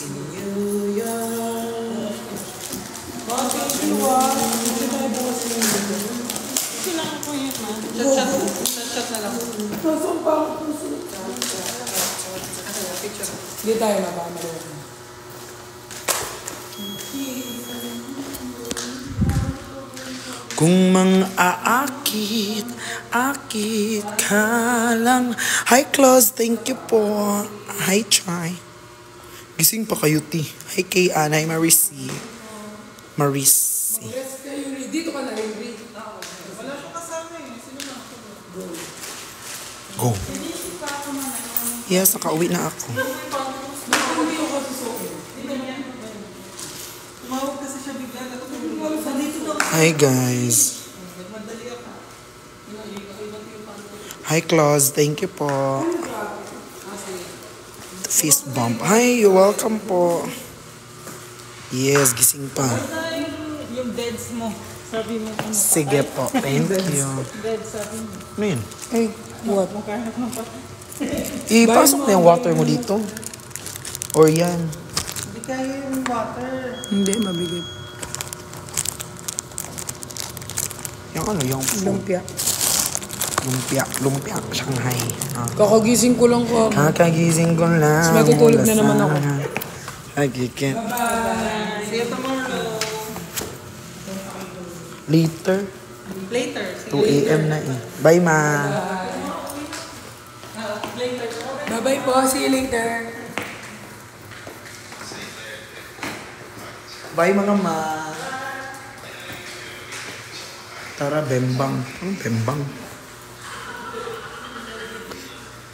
in New York. Hindi tayo bukas yung dito. Kailangan ko yun, ma. Chat na lang. Nasaan pa ako? Hindi tayo mabamalo. Kung mang-aakit, akit ka lang. Hi, Claus. Thank you po. Hi, Chai. Gising pa kayo, ti. Hi, kay Ana. Hi, Marisi. Dito ka na, Henry. Wala siya kasama eh. Sino na ako? Go. Yes, nakauwi na ako. Tumawag kasi siya bigla. Hi, guys. Hi, Claus. Thank you po. Fist bump. Hi, you're welcome po. Yes, gising pa. Yung beds mo. Sabi mo. Sige po. Thank you. Beds, sabi mo. Ano yun? Hey, what? Magkahanap mo pa. Ipasok na yung water mo dito. Or yan. Hindi kaya yung water. Hindi, mabigat. Yung ano, yung Lumpia. Lumpia, Shanghai. Kakagising ko lang ko. Kakagising ko lang. Mas matutulog na naman ako. Agikit. See you tomorrow. Later. Later. 2 a.m. na eh. Bye, ma. Bye-bye po. See you later. Bye, mga ma. Tara, bembang. Anong bembang?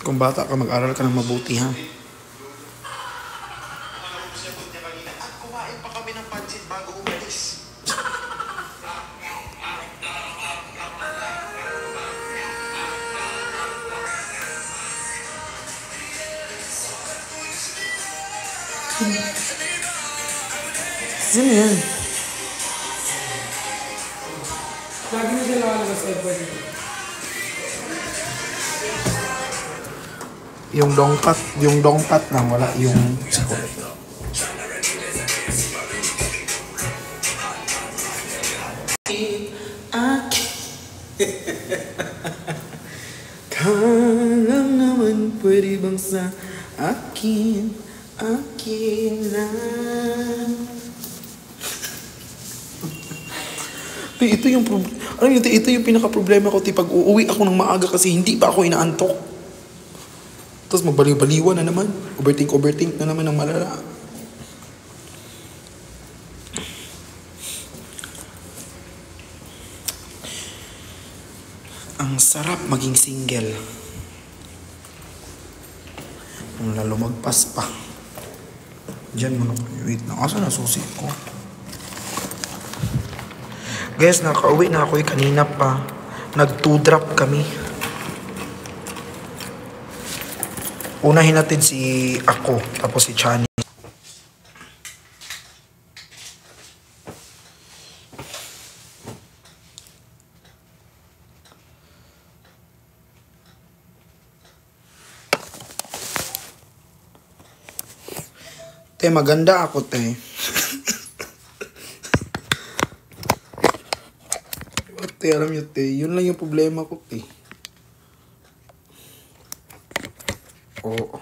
Kung bata ka, mag-aral ka ng mabuti, ha? At kumain pa kami ng pansit bago umalis. Sino yan? Lagi na sila kalabas Edward. Yung dongkat lang, wala yung... Kalang naman pwede bang sa akin lang. Ito yung ito yung pinaka-problema ko pag uuwi ako ng maaga kasi hindi pa ako inaantok. Tapos magbaliw-baliwan na naman. Overthink na naman ng malala. Ang sarap maging single. Ang lalumagpas pa. Diyan mo na. Wait na. Asa na susi ko? Guys, nakauwi na ako kanina pa. Nag-2-drop kami. Unahin natin si ako, tapos si Chani. Te, maganda ako, te. Te, alam niyo, te, yun lang yung problema ko, te. Oo.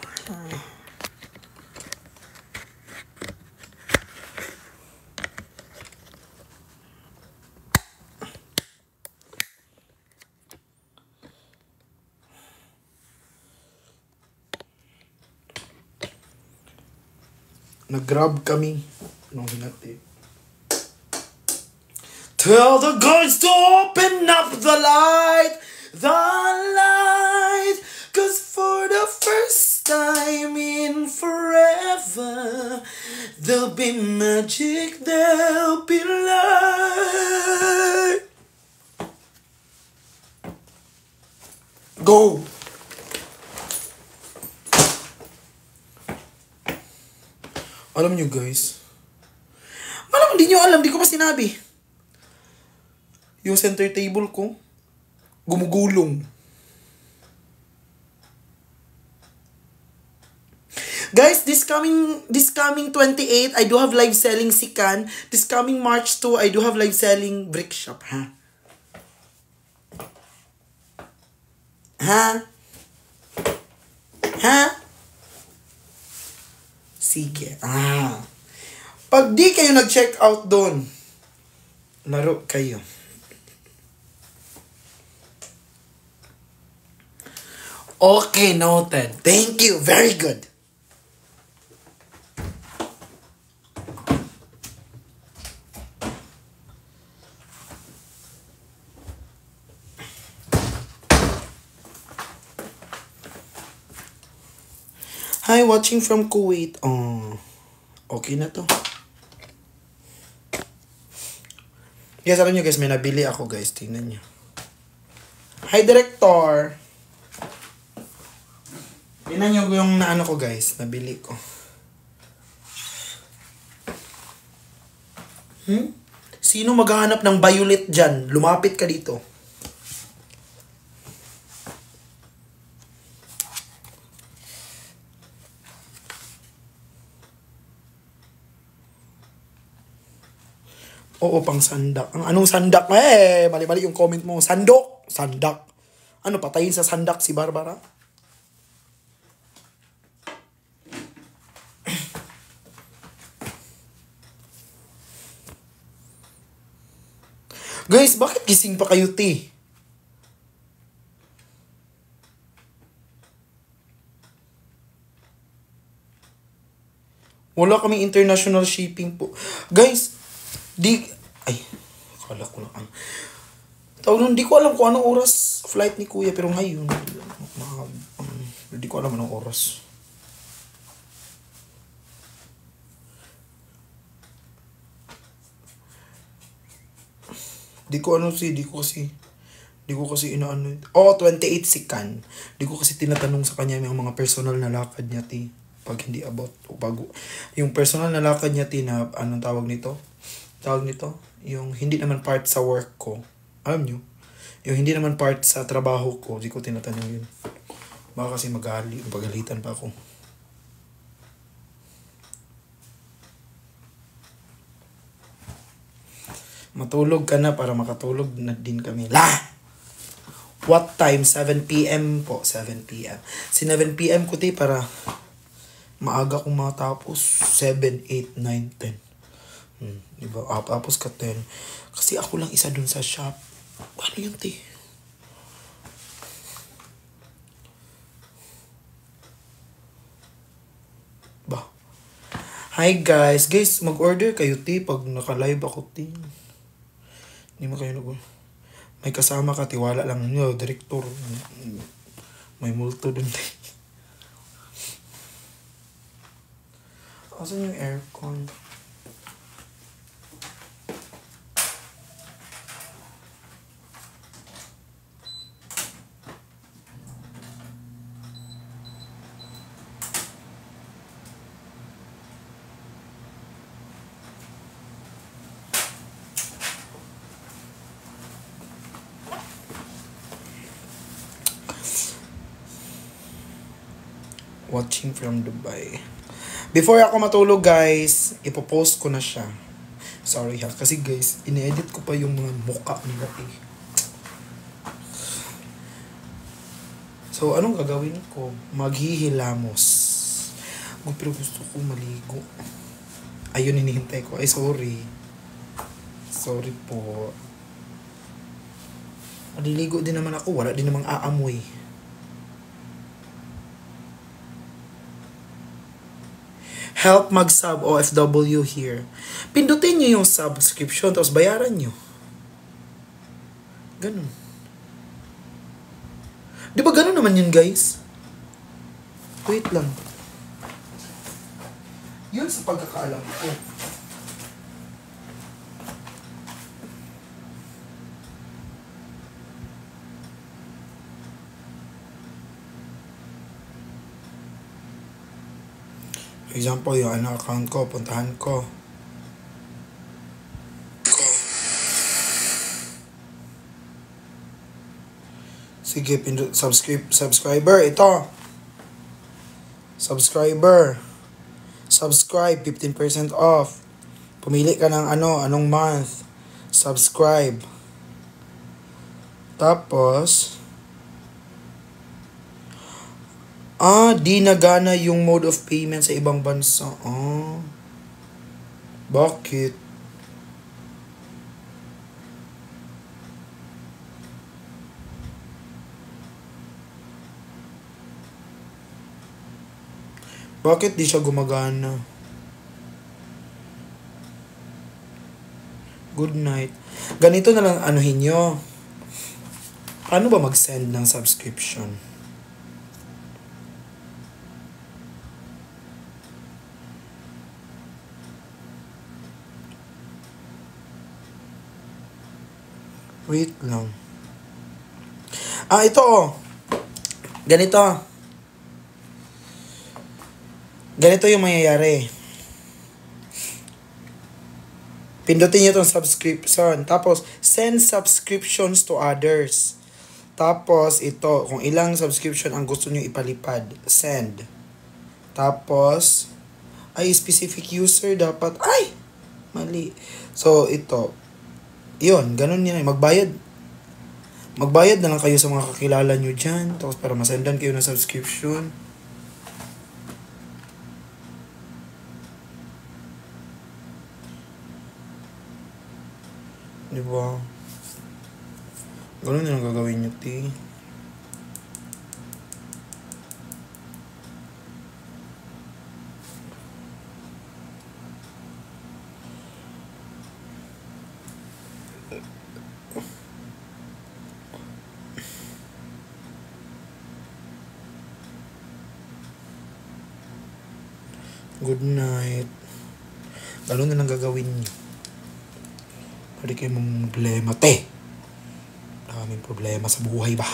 Nag-grab kami. Anong hinati? Tell the guys to open up the light. Cause for the first time in forever, there'll be magic, there'll be light. Go! Alam nyo guys, malamang di nyo alam, di ko pa sinabi. Yung center table ko, gumugulong. Guys, this coming 28, I do have live selling Sikan. This coming March 2, I do have live selling Brick Shop, ha? Ha? Ha? Sige. Pag di kayo nag-check out doon, laro kayo. Okay, noted. Thank you. Very good. Hi, watching from Kuwait. Oh, okay na to. Guys, alam nyo guys, may nabili ako guys. Tingnan nyo. Hi, Director. Tingnan nyo yung naano ko guys. Nabili ko. Sino maghahanap ng violet dyan? Lumapit ka dito. Oo, pang sandak. Ang anong sandak? Mali-mali yung comment mo. Sandok! Sandak. Ano, patayin sa sandak si Barbara? Guys, bakit gising pa kayo, ti? Wala kaming international shipping po. Guys, akala ko lang. Tawag nun, di ko alam kung anong oras flight ni Kuya, pero ngayon, di ko alam anong oras. Di ko kasi inaano. 28 Sikan. Di ko kasi tinatanong sa kanya yung mga personal na lakad niya, ti. Pag hindi about, o bago. Yung personal na lakad niya, ti, na, anong tawag nito? Yung hindi naman part sa work ko. Alam nyo? Yung hindi naman part sa trabaho ko, di ko tinatanong yun. Baka kasi pagalitan pa ako. Matulog ka na para makatulog na din kami. What time? 7 p.m. po. 7 p.m. 7 p.m. ko, ti, para maaga kong matapos. 7, 8, 9, 10. Diba? Tapos ka 10. Kasi ako lang isa dun sa shop. Ano yun, ti? Ba? Hi guys. Guys, mag-order kayo, ti. Pag naka-live ako, ti. Hindi mo kayo may kasama ka, tiwala lang nyo. Director. May multo dun, ti. Asan yung aircon? Watching from Dubai. Before ako matulog, guys, ipopost ko na siya. Sorry ha, kasi guys, ine-edit ko pa yung mga mukha nila, eh. So, anong gagawin ko? Maghihilamos. Pero gusto ko maligo. Ayun, hinihintay ko. Ay, sorry. Sorry po. Maliligo din naman ako. Wala din namang aamoy. Help mag-sub OFW here. Pindutin nyo yung subscription, tapos bayaran nyo. Ganun. Di ba ganun naman yun, guys? Wait lang. Yun sa pagkakaalam ko. Example, yung account ko, puntahan ko. Sige, subscriber, ito. Subscriber. Subscribe, 15% off. Pumili ka ng anong month. Subscribe. Tapos, di nagana yung mode of payment sa ibang bansa. Bakit? Bakit di siya gumagana? Good night. Ganito na lang anuhin nyo. Paano ba mag-send ng subscription? Wait lang. Ito Ganito. Ganito yung mangyayari. Pindutin nyo itong subscription. Tapos, send subscriptions to others. Tapos, ito. Kung ilang subscription ang gusto nyo ipalipad. Send. Tapos, specific user dapat. Mali. So, ito. Yun. Ganun yun. Magbayad na lang kayo sa mga kakilala nyo dyan. Tapos, para masendan kayo ng subscription. Diba? Ganun din ang gagawin nyo, ti. Good night. Ganun din ang gagawin nyo. Pwede kayo mong problema, te. Daming problema sa buhay ba?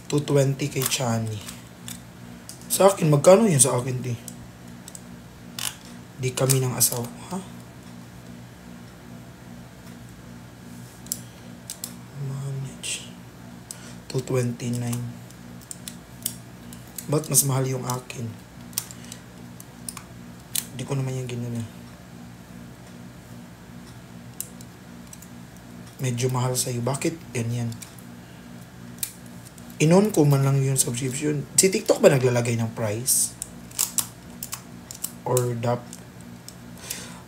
$220 kay Chani. Sa akin, magkano yun sa akin, te? Di kami ng asawa, ha? Manage. $229. Ba't mas mahal yung akin? Hindi ko naman yung ginana. Medyo mahal sa'yo. Bakit ganyan? Inon ko man lang yung subscription. Si TikTok ba naglalagay ng price? Or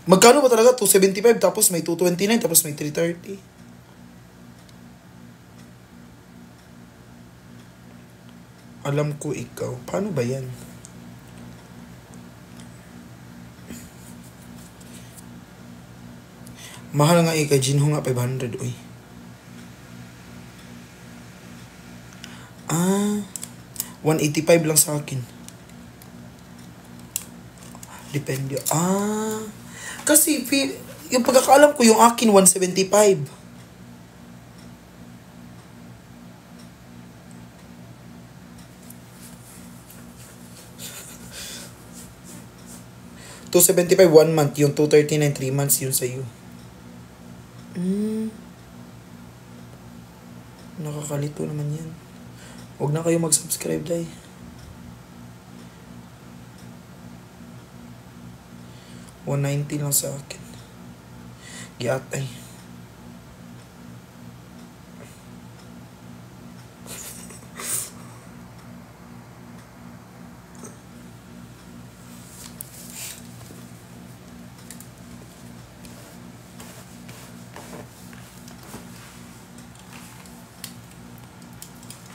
magkano ba talaga? $275 tapos may $229 tapos may $330. Alam ko ikaw. Paano ba yan? Mahal nga kay Jinho nga 500. Uy. $185 lang sa akin. Depende. Kasi yung pagkakaalam ko yung akin $175. $275 1 month, yung $239 3 months yun sa'yo. Nakakalito naman yan. Huwag na kayo mag-subscribe dahil. $190 lang sa akin. Giatay.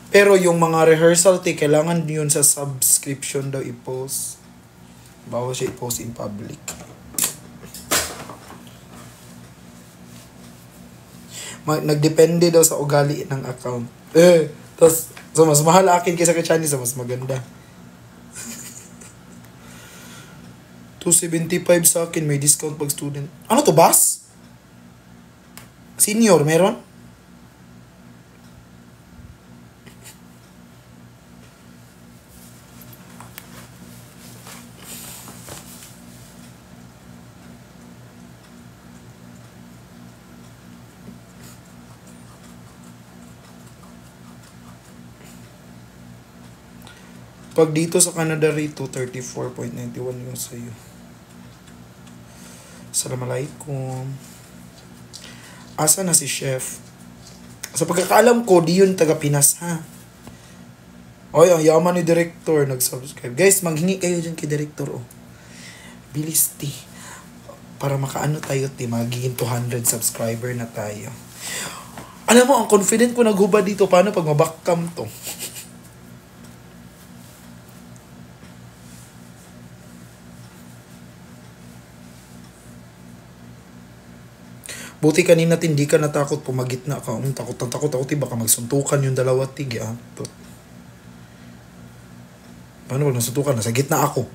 Pero yung mga rehearsal, kailangan yun sa subscription daw i-post. Bawal siya i-post in public. Nagdepende daw sa ugali ng account. Tapos, so mas mahal akin kaysa kay Chani, so mas maganda. $275 sa akin, may discount pag student. Ano to, boss? Senior, meron? Pag dito sa Canada rito, 34.91 yung sa'yo. Assalamualaikum. Asa na si Chef? Sa pagkakaalam ko, di yun taga Pinas, ha? Oy, ang yaman ni Director, nag-subscribe. Guys, maghingi kayo dyan kay Director, oh. Bilis, ti. Para makaano tayo, ti. Magiging 200 subscriber na tayo. Alam mo, ang confident ko naghubad dito. Paano pag mabackcam to? Buti kanina hindi ka natakot, pumagitna ka. Takot ako, baka magsuntukan yung dalawa tig. Paano pag nasuntukan? Nasa gitna ako.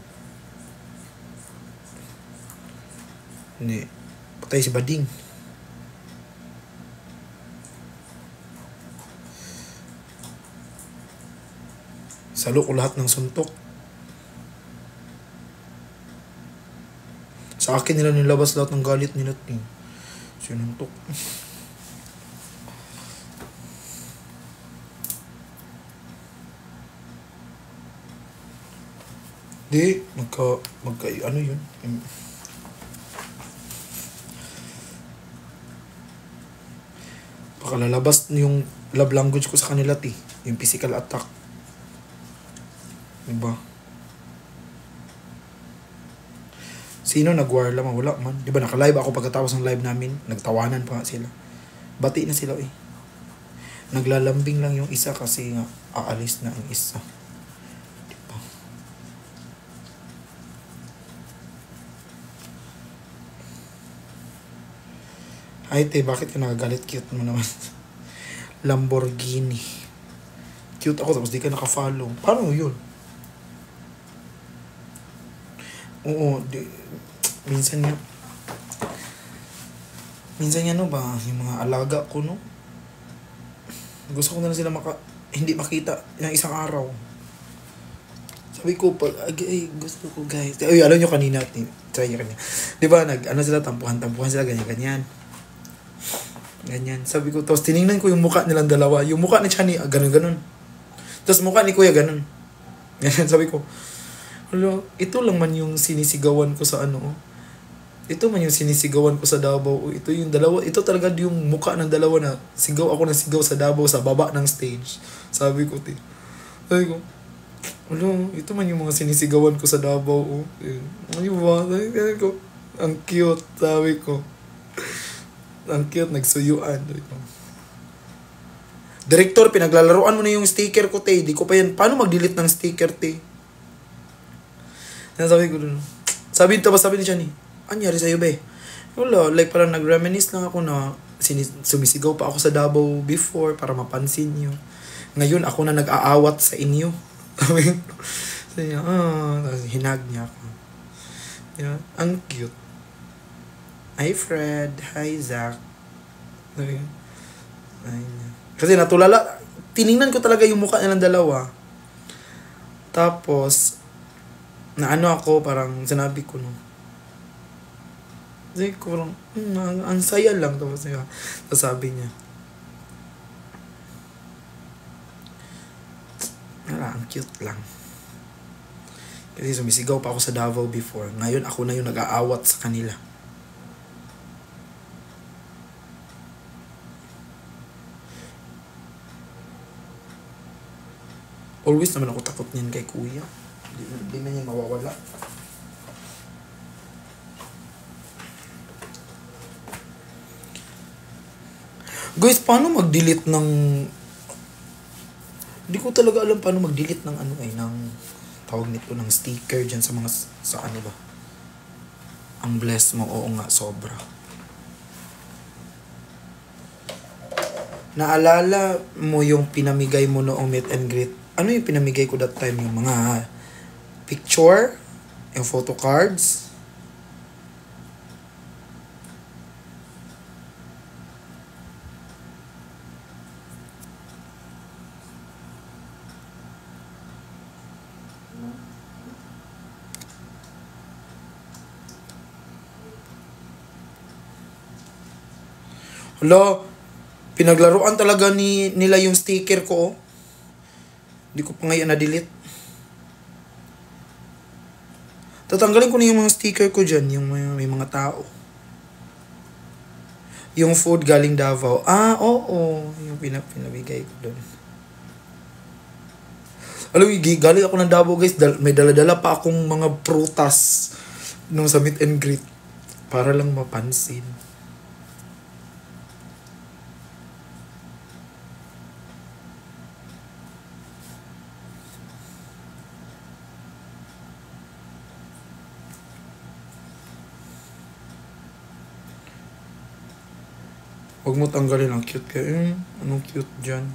Hindi. Patay si Bading. Salo ko lahat ng suntok. Sa akin nila nilabas lahat ng galit nila. Sinuntok. Di, ano yun? Baka lalabas yung love language ko sa kanila, ti. Yung physical attack. Diba? Sino nag-war lamang? Wala man. Diba naka-live ako pagkatapos ng live namin? Nagtawanan pa sila. Bati na sila eh. Naglalambing lang yung isa kasi nga aalis na ang isa. Diba? Ay te, bakit ka nakagalit? Cute mo naman. Lamborghini. Cute ako tapos di ka naka-follow. Paano yun? Oo, minsan no ba, yung mga alaga ko, no? Gusto ko na sila hindi makita ng isang araw. Sabi ko, gusto ko guys. Ay, alam nyo kanina, try nyo kanina. Diba, sila, tampuhan sila, ganyan. Sabi ko, tapos tinignan ko yung mukha nilang dalawa. Yung mukha ni Chani, ganun. Tapos mukha ni Kuya, ganun. Ganyan, sabi ko, ito lang man yung sinisigawan ko sa ito man yung sinisigawan ko sa Davao. Ito yung dalawa, ito talaga yung mukha ng dalawa na sigaw ako na sigaw sa Davao sa baba ng stage. Sabi ko, ito man yung mga sinisigawan ko sa Davao. Ano ba? Sabi ko, ang cute, sabi ko. Ang cute, nagsuyuan. Director, pinaglalaroan mo na yung sticker ko, te. Di ko pa yan. Paano mag-delete ng sticker, te? Sabi ko dun. Sabi ni Chani, anyari sa'yo, be? Wala, like parang nag-reminisce lang ako na sumisigaw pa ako sa Davao before para mapansin nyo. Ngayon, ako na nag-aawat sa inyo. Sabi niya, hinag niya ako. Yeah, ang cute. Hi, Fred. Hi, Zach. Sabi niya. Kasi natulala, tiningnan ko talaga yung mukha nilang dalawa. Tapos, ako, parang sinabi ko, no. Kasi ko parang, ang saya lang. Tapos sabi niya, ang cute lang. Kasi sumisigaw pa ako sa Davao before. Ngayon, ako na yung nag-aawat sa kanila. Always naman ako takot niyan kay Kuya. Hindi man yan mawawala. Guys, paano mag-delete ng... Hindi ko talaga alam paano mag-delete ng ng tawag nito, ng sticker dyan sa mga, sa ba? Ang bless mo, oo nga, sobra. Naalala mo yung pinamigay mo noong meet and greet? Ano yung pinamigay ko that time? Yung mga picture, yung photo cards. Hala, pinaglaruan talaga nila yung sticker ko. Hindi ko pa ngayon na-delete. Tatanggalin ko na yung mga sticker ko dyan, yung may mga tao. Yung food galing Davao. Ah, oo. Yung pinabigay ko doon. Alam mo, galing ako ng Davao guys. May dala-dala pa akong mga prutas nung sa meet and greet. Para lang mapansin. Huwag mo tanggalin ang cute kayo. Anong cute dyan?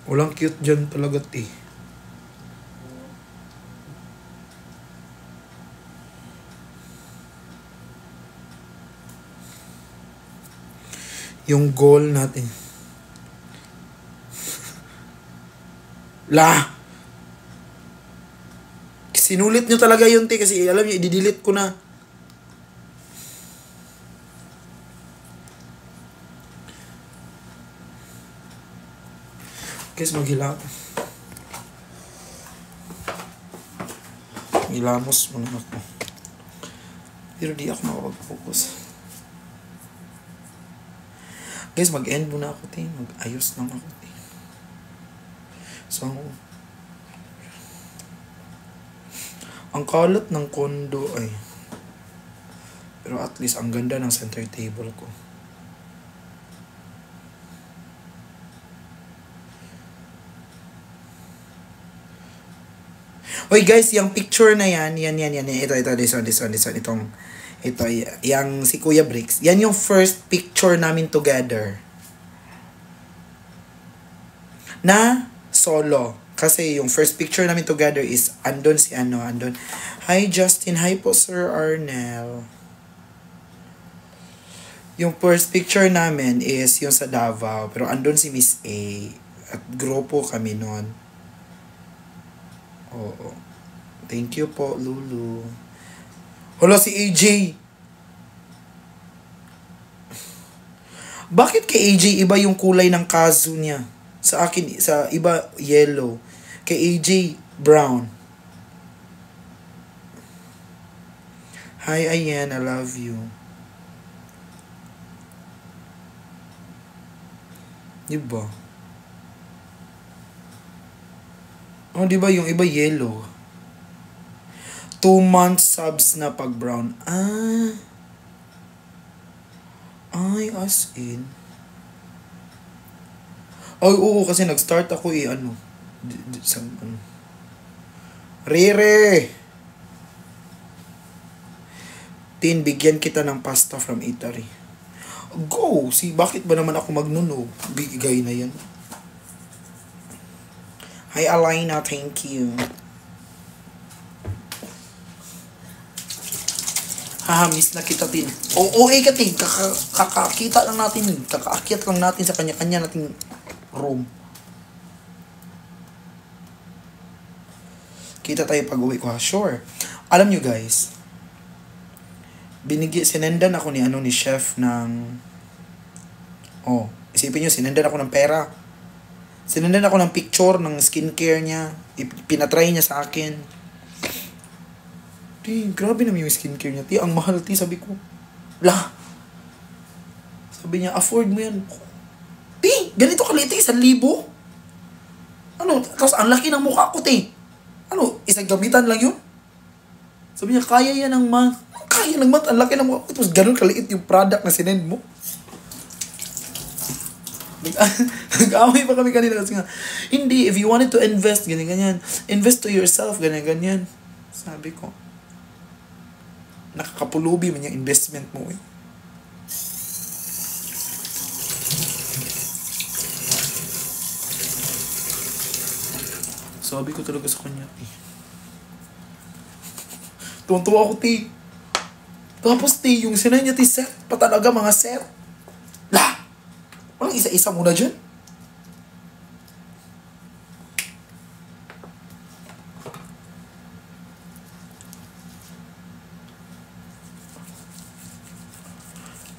Walang cute dyan talaga, ti. Yung goal natin. Sinulit nyo talaga yun, ti, kasi alam nyo, i-delete ko na. Guys, Hilamos muna ako. Pero di ako makapag-focus. Guys, mag-end muna ako, ti. Mag-ayos lang ako, ti. So, ang kalat ng kondo ay, pero at least ang ganda ng center table ko. Oy guys, yung picture na yan, ito, this one, yung si Kuya Bricks, yan yung first picture namin together. Na solo. Kasi yung first picture namin together is andon. Hi Justin, hi po Sir Arnel. Yung first picture namin is yung sa Davao, pero andon si Miss A at grupo kami noon. Oo. Thank you po, Lulu. Hala, si AJ. Bakit kay AJ iba yung kulay ng kazu niya? Sa akin, sa iba, yellow. Kay AJ, brown. Hi, Ayan. I love you. Diba? Oh, diba yung iba yellow? 2 months subs na pag brown. Ah. Ay, as in. Ay, oo, kasi nag-start ako Rere! Tin, bigyan kita ng pasta from Italy. Go! Bakit ba naman ako magnunog? Bigay na yan. Hi, Alina. Thank you. Miss na kita, Tin. Oo, ka, Tin. Kakakita lang natin. Kakaakyat lang natin sa kanya-kanya nating room. Kita tayo pag-uwi ko, ha? Sure. Alam nyo, guys, sinendan ako ni chef ng, isipin nyo, sinendan ako ng pera. Sinendan ako ng picture ng skincare niya. Pinatry niya sa akin. Grabe naman yung skincare niya. Ang mahal, sabi ko. Sabi niya, afford mo yan. Ganito kaliit, 1,000. Tapos ang laki ng mukha ko, isang gamitan lang yun? Sabi niya, kaya yan ng month. Kaya ng month, ang laki ng mukha ko. Tapos ganun kaliit yung product na sinend mo. Nag-away pa kami kanina kasi nga, hindi, if you wanted to invest, ganyan, invest to yourself, ganyan. Sabi ko, nakakapulubi man yung investment mo eh. Sabi ko talaga sa kanya, tuwan-tuwa ako, Tapos, yung sinay niya, set pa talaga, mga set. Walang isa-isa muna dyan.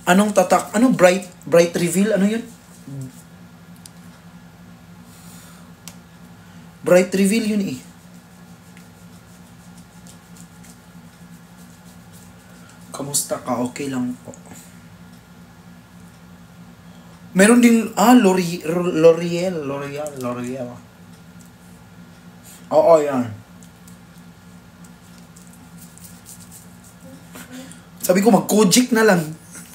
Anong tatak? Anong bright reveal? Ano yun? Bright reveal yun eh. Kamusta ka? Okay lang po. Meron din, L'Oreal. Oo, yan. Sabi ko, mag-Kojic na lang.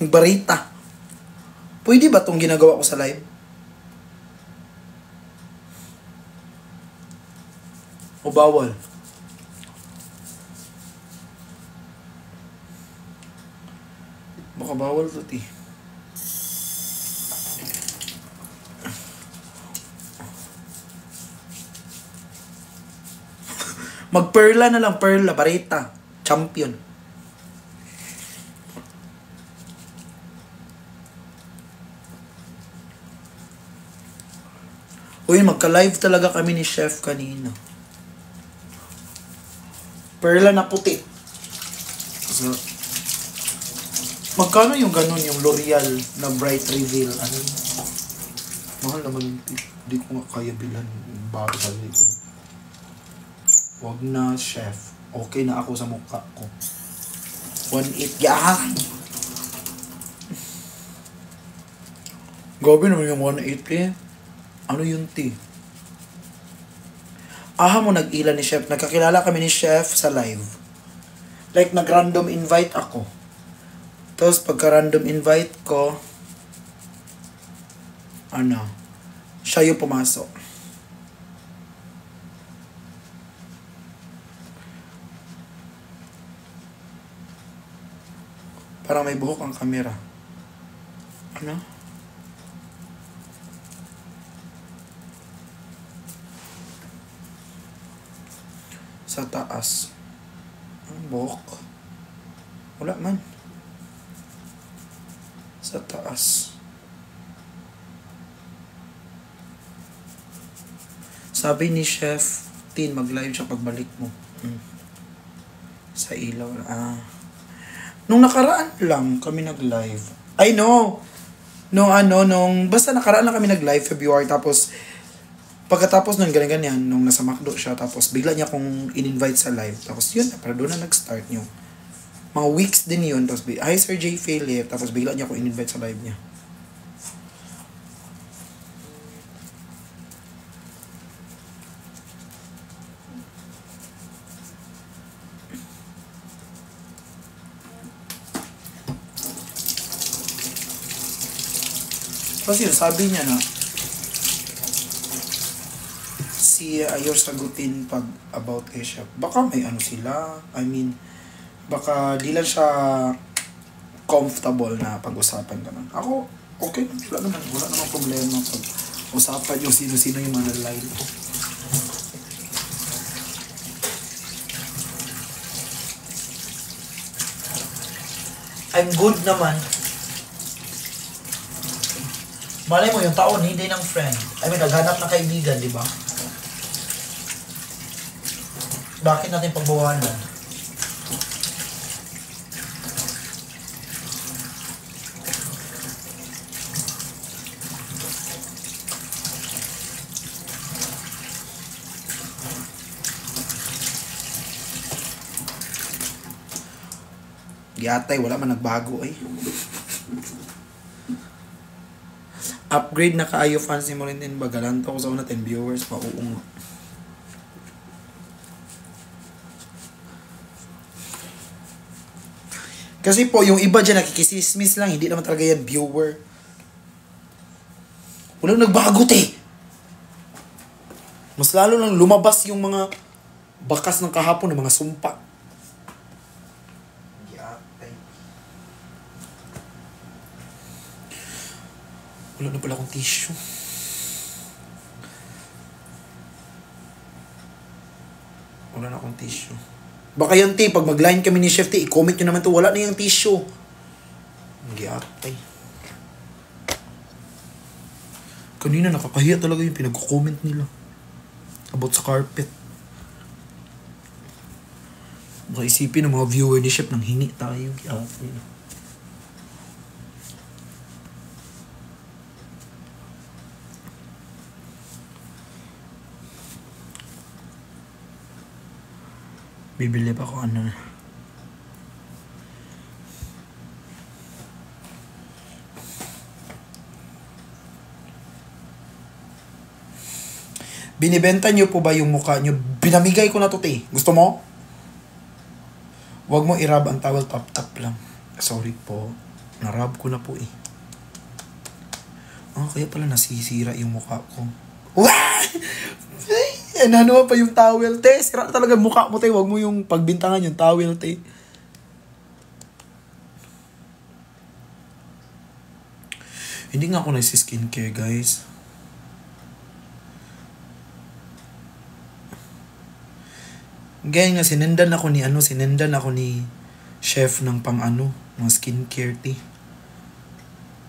Barita. Pwede ba itong ginagawa ko sa live? O bawal? Baka bawal to, ti. Magperla na lang, perla, barita. Champion. Uy, magka-live talaga kami ni Chef kanina. Perla na puti. So, magkano yung ganun, yung L'Oreal na Bright Reveal? Ano? Mahal naman, hindi ko nga kaya bilan. Bago sa ko. Wag na, Chef. Okay na ako sa mukha ko. 1.8. Yahan! Gabi naman yung 1.8 eh. Ano yun, ti? Aha mo nag-ila ni Chef. Nagkakilala kami ni Chef sa live. Like, nag-random invite ako. Tapos, pagka-random invite ko, siya yung pumasok. Parang may buhok ang kamera. Ano? Sa taas. Ang buhok. Wala man. Sa taas. Sabi ni Chef Tin, mag-live siya pagbalik mo. Sa ilaw. Nung nakaraan lang kami nag-live. Ay, no! Basta nakaraan lang kami nag-live, February, tapos, pagkatapos nun, ganyan, nung nasa McDo siya, tapos, bigla niya akong in-invite sa live, tapos, yun, para doon na nag-start yung, mga weeks din yun, tapos, hi, Sir J. Philip, tapos, bigla niya akong in-invite sa live niya. Kasi sabi niya na si ayaw sagutin pag about Asia. Baka may ano sila. I mean, baka di lang siya comfortable na pag-usapan naman. Ako, okay. Wala naman problema pag-usapan yung sino-sino yung mga line ko. I'm good naman. Malay mo, yung taon, hindi ng friend. I mean, naghanap ng kaibigan, di ba? Bakit natin pagbawalan? Yatay, wala man nagbago eh. Upgrade na kaayo fans ni mo rin din bagalanto ko sa una 10 viewers pa uong. Kasi po yung iba dyan nakikisismis lang, hindi naman talaga yan viewer. Walang nagbago te. Mas lalo lang lumabas yung mga bakas ng kahapon ng mga sumpa. Wala na pala akong tissue. Wala na akong tissue. Baka yan, te, pag mag-line kami ni Chef, te, i-comment nyo naman to, wala na yung tissue. Hindi atay. Kanina nakakahiya talaga yung pinag-comment nila. About sa carpet. Baka isipin ng mga viewer ni Chef nang hingi tayo. Atay. Bibili pa ako ano. Binibenta niyo po ba yung mukha niyo? Binamigay ko na to, te. Gusto mo? Huwag mo i-rub ang towel, tap-tap lang. Sorry po. Na-rub ko na po eh. Kaya pala nasisira yung mukha ko. Wah! Ano pa yung towel, te? Sira talaga mukha mo, te. Huwag mo yung pagbintangan yung towel, te. Hindi nga ako nagsi-skincare, guys. Gaya nga, sinendan ako ni chef ng ng skincare, te.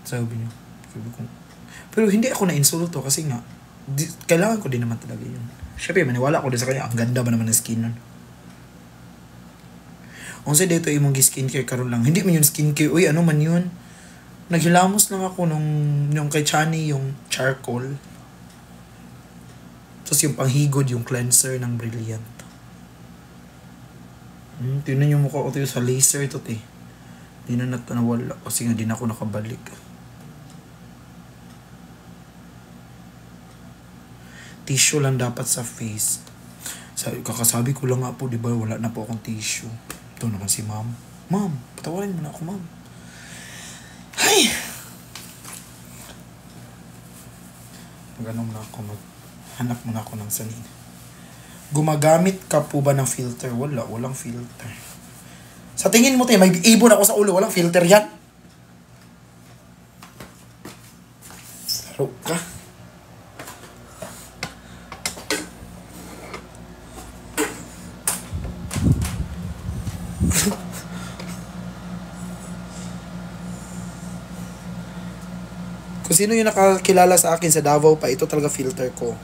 Sabi ko, pero hindi ako na-insulto kasi nga, kailangan ko din naman talaga yun. Siyempre, maniwala ko din sa kanya, ang ganda ba naman ng skin nun. Kung sa dito imong skincare karon lang, hindi man yun skincare, uy, ano man yun. Naghilamos lang ako nung kay Chani, yung charcoal. Tapos yung panghigod, yung cleanser ng Brilliant. Tingnan yung mukha ko tayo sa laser ito, te. Di na nawala kasi nga di na ako nakabalik. Tissue lang dapat sa face. Kakasabi ko lang nga po, di ba, wala na po akong tissue. Ito naman si ma'am. Ma'am, patawarin mo na ako, ma'am. Ay! Magano na ako, hanap mo na ako ng sanin. Gumagamit ka po ba ng filter? Walang filter. Sa tingin mo, te, may ibon ako sa ulo, walang filter yan? Laro ka. Kung sino yung nakakilala sa akin sa Davao pa, ito talaga filter ko.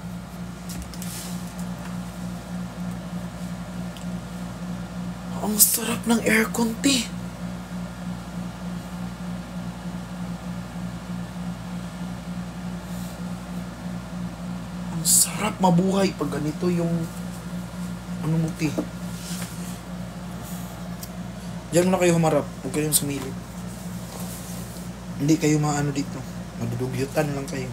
Ang sarap ng aircon, te. Ang sarap mabuhay pag ganito yung ano mo, te. Diyan muna kayo humarap. Huwag kayong sumilip. Hindi kayo maano dito. Madudugyutan lang kayo.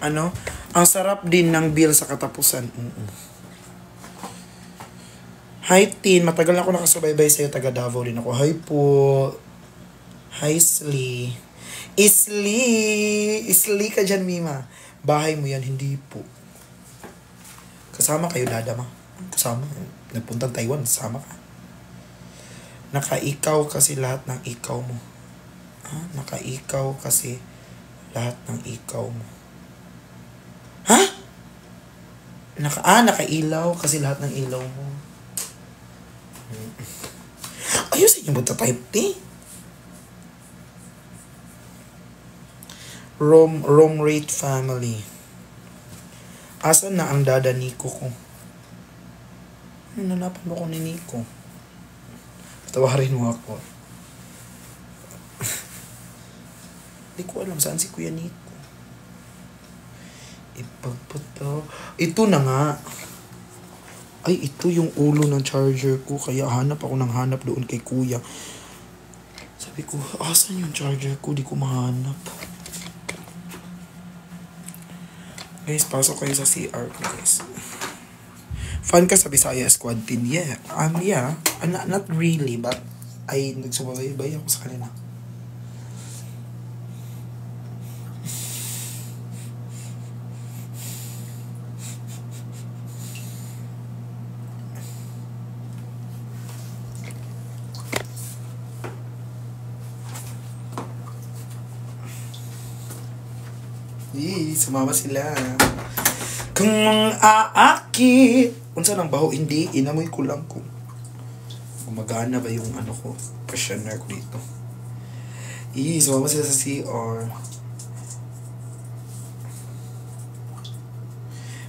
Ano? Ang sarap din ng bill sa katapusan. Hi, Tin. Matagal na ako nakasubaybay sa'yo. Taga Davao din ako. Hi po. Hi, Slee. Isli ka dyan, Mima. Bahay mo yan, hindi po. Kasama kayo, Dada, ma. Kasama. Nagpuntang Taiwan, kasama ka. Nakaikaw kasi lahat ng ikaw mo. Nakaikaw kasi lahat ng ikaw mo. Ha? Nakailaw kasi lahat ng ilaw mo. Ayusin yung type T. Rome rate family. Asan na ang dada Nico ko? Nanapan mo ko ni Nico. Tawarin mo ako. Hindi ko alam saan si Kuya Nico. Ipagpataw. Ito na nga. Ay, ito yung ulo ng charger ko. Kaya hanap ako ng hanap doon kay Kuya. Sabi ko, asan yung charger ko? Di ko mahanap. Guys, pasok kayo sa CR ko, guys. Fan ka sa Bisaya Squad Team? Yeah. Yeah. Not really, but ay nagsubaybay ako sa kanila. Sumama sila. Kung aakit. Unsa nang baho? Hindi. Inamoy ko lang kung gumagana ba yung ano ko. Questioner ko dito. Sumama sila sa CR.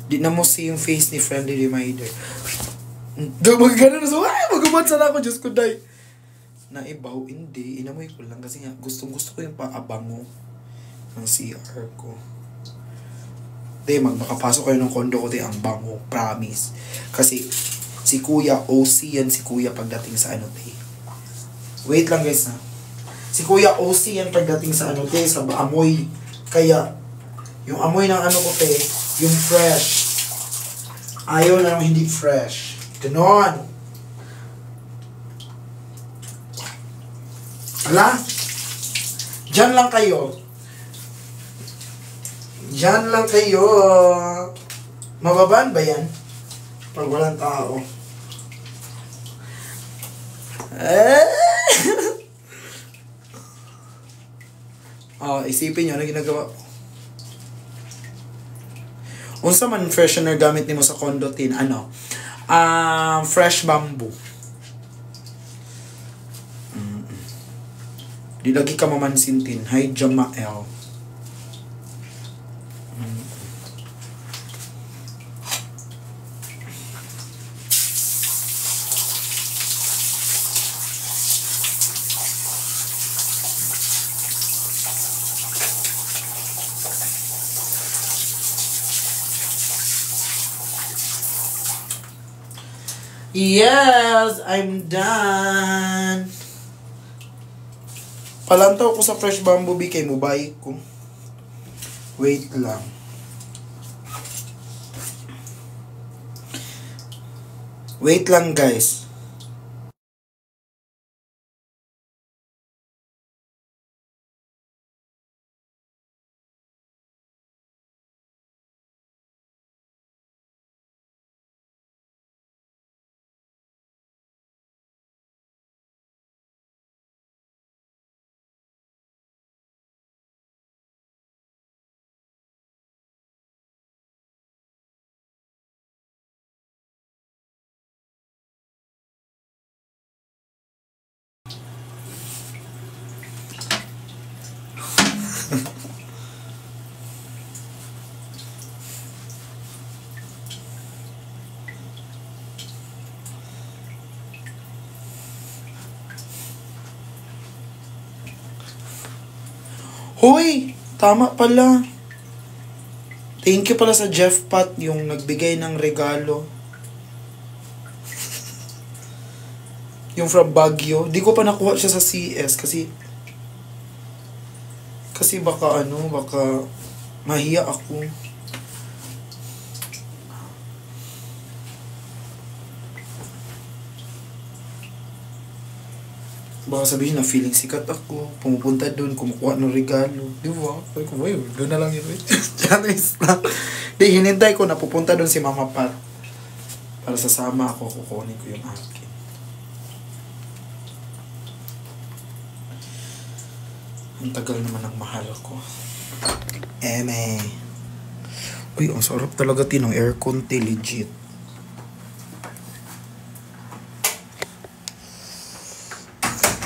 Di na mo see yung face ni Friendly Reminder. Magagano na so, ay, magaman sana ako, Diyos ko, day. Naibaw, hindi. Inamoy ko lang kasi nga, gustong gusto ko yung paabango ng CR ko. Di, makapasok kayo ng kondo ko, di, ang bango, promise. Kasi, si Kuya, OC yan si Kuya pagdating sa ano, di. Wait lang, guys, ha. Si Kuya, OC yan pagdating sa ano, di, sa amoy. Kaya, yung amoy ng ano ko, te, yung fresh. Ayaw na ng hindi fresh. Ganon. Ala? Diyan lang kayo. Diyan lang kayo. Mababaan ba yan? Pag walang tao. Isipin nyo, ano ginagawa ko? Unsa man freshener gamit nimo sa condo tin, ano? Fresh bamboo. Di lagi ka mamansintin. Hi, Jamael. Yes, I'm done. Palantaw ko sa fresh bamboo bee kay mobile ko. Wait lang. Wait lang, guys. Hoy! Tama pala. Thank you pala sa Jeff Pat yung nagbigay ng regalo. Yung from Baguio. Di ko pa nakuha siya sa CS kasi baka mahiya ako. Baka sabihin na feeling sikat ako, pumupunta doon, kumukuha ng regalo. Di ba? Sabi ko, doon na lang yun. Charis lang. Di, hinintay ko na pupunta doon si Mama Pat. Para sasama ako, kukunin ko yung akin. Ang tagal naman ang mahal ko. Uy, ang sarap talaga tinong aircon, legit.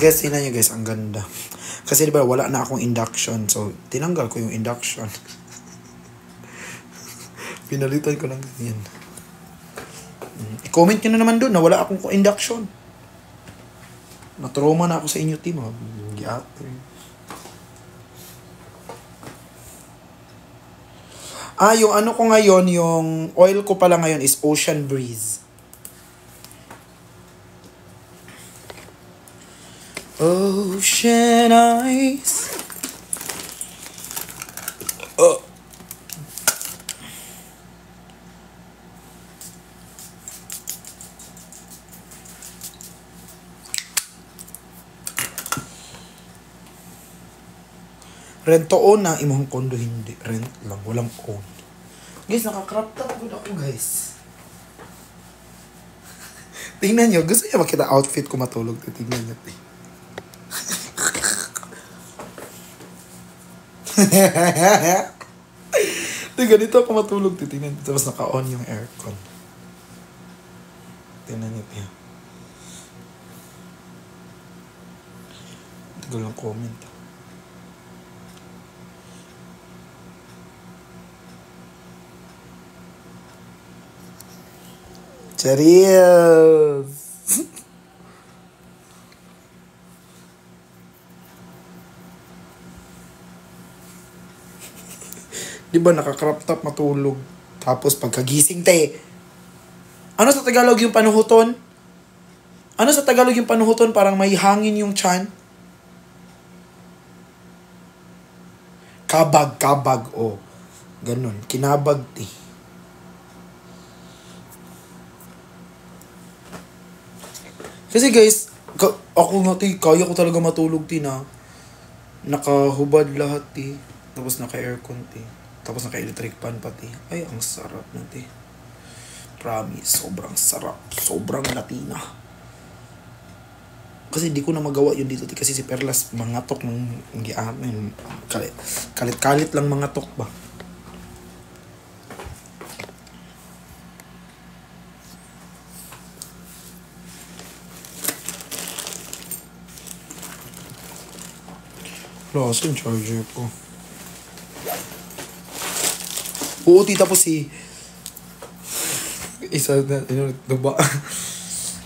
Guys, tingnan nyo guys, ang ganda. Kasi diba, wala na akong induction. So, tinanggal ko yung induction. Pinalitan ko lang yan. I-comment nyo na naman doon na wala akong induction. Natrauma na ako sa inyo, team. Yung ano ko ngayon, yung oil ko pala ngayon is Ocean Breeze. Ocean eyes. Rent to own na imong kondo, hindi. Rent lang, walang own. Guys, naka-crop top good ako, guys. Tingnan nyo, gusto nyo makita outfit ko matulog. Tingnan nyo, ganito ako matulog. Titingnan. Tapos naka-on yung aircon. Tingnan niyo. Tagal lang comment. Cheers! Di ba naka-crop top matulog? Tapos pagkagising te. Ano sa Tagalog yung panuhuton? Ano sa Tagalog yung panuhuton? Parang may hangin yung tiyan. Kabag. Oh. Ganun. Kinabag te. Kasi guys, ako nga te, kaya ko talaga matulog te na. Nakahubad lahat te. Tapos naka-aircon te. Tapos naka-electric fan pati. Ay, ang sarap na te. Promise, sobrang sarap. Sobrang Latina. Kasi di ko na magawa yun dito te. Kasi si Perlas, mangatok ng giamin. Kalit-kalit lang mangatok ba. Lost yung charger ko. Oo, tita po si... Isa na, diba?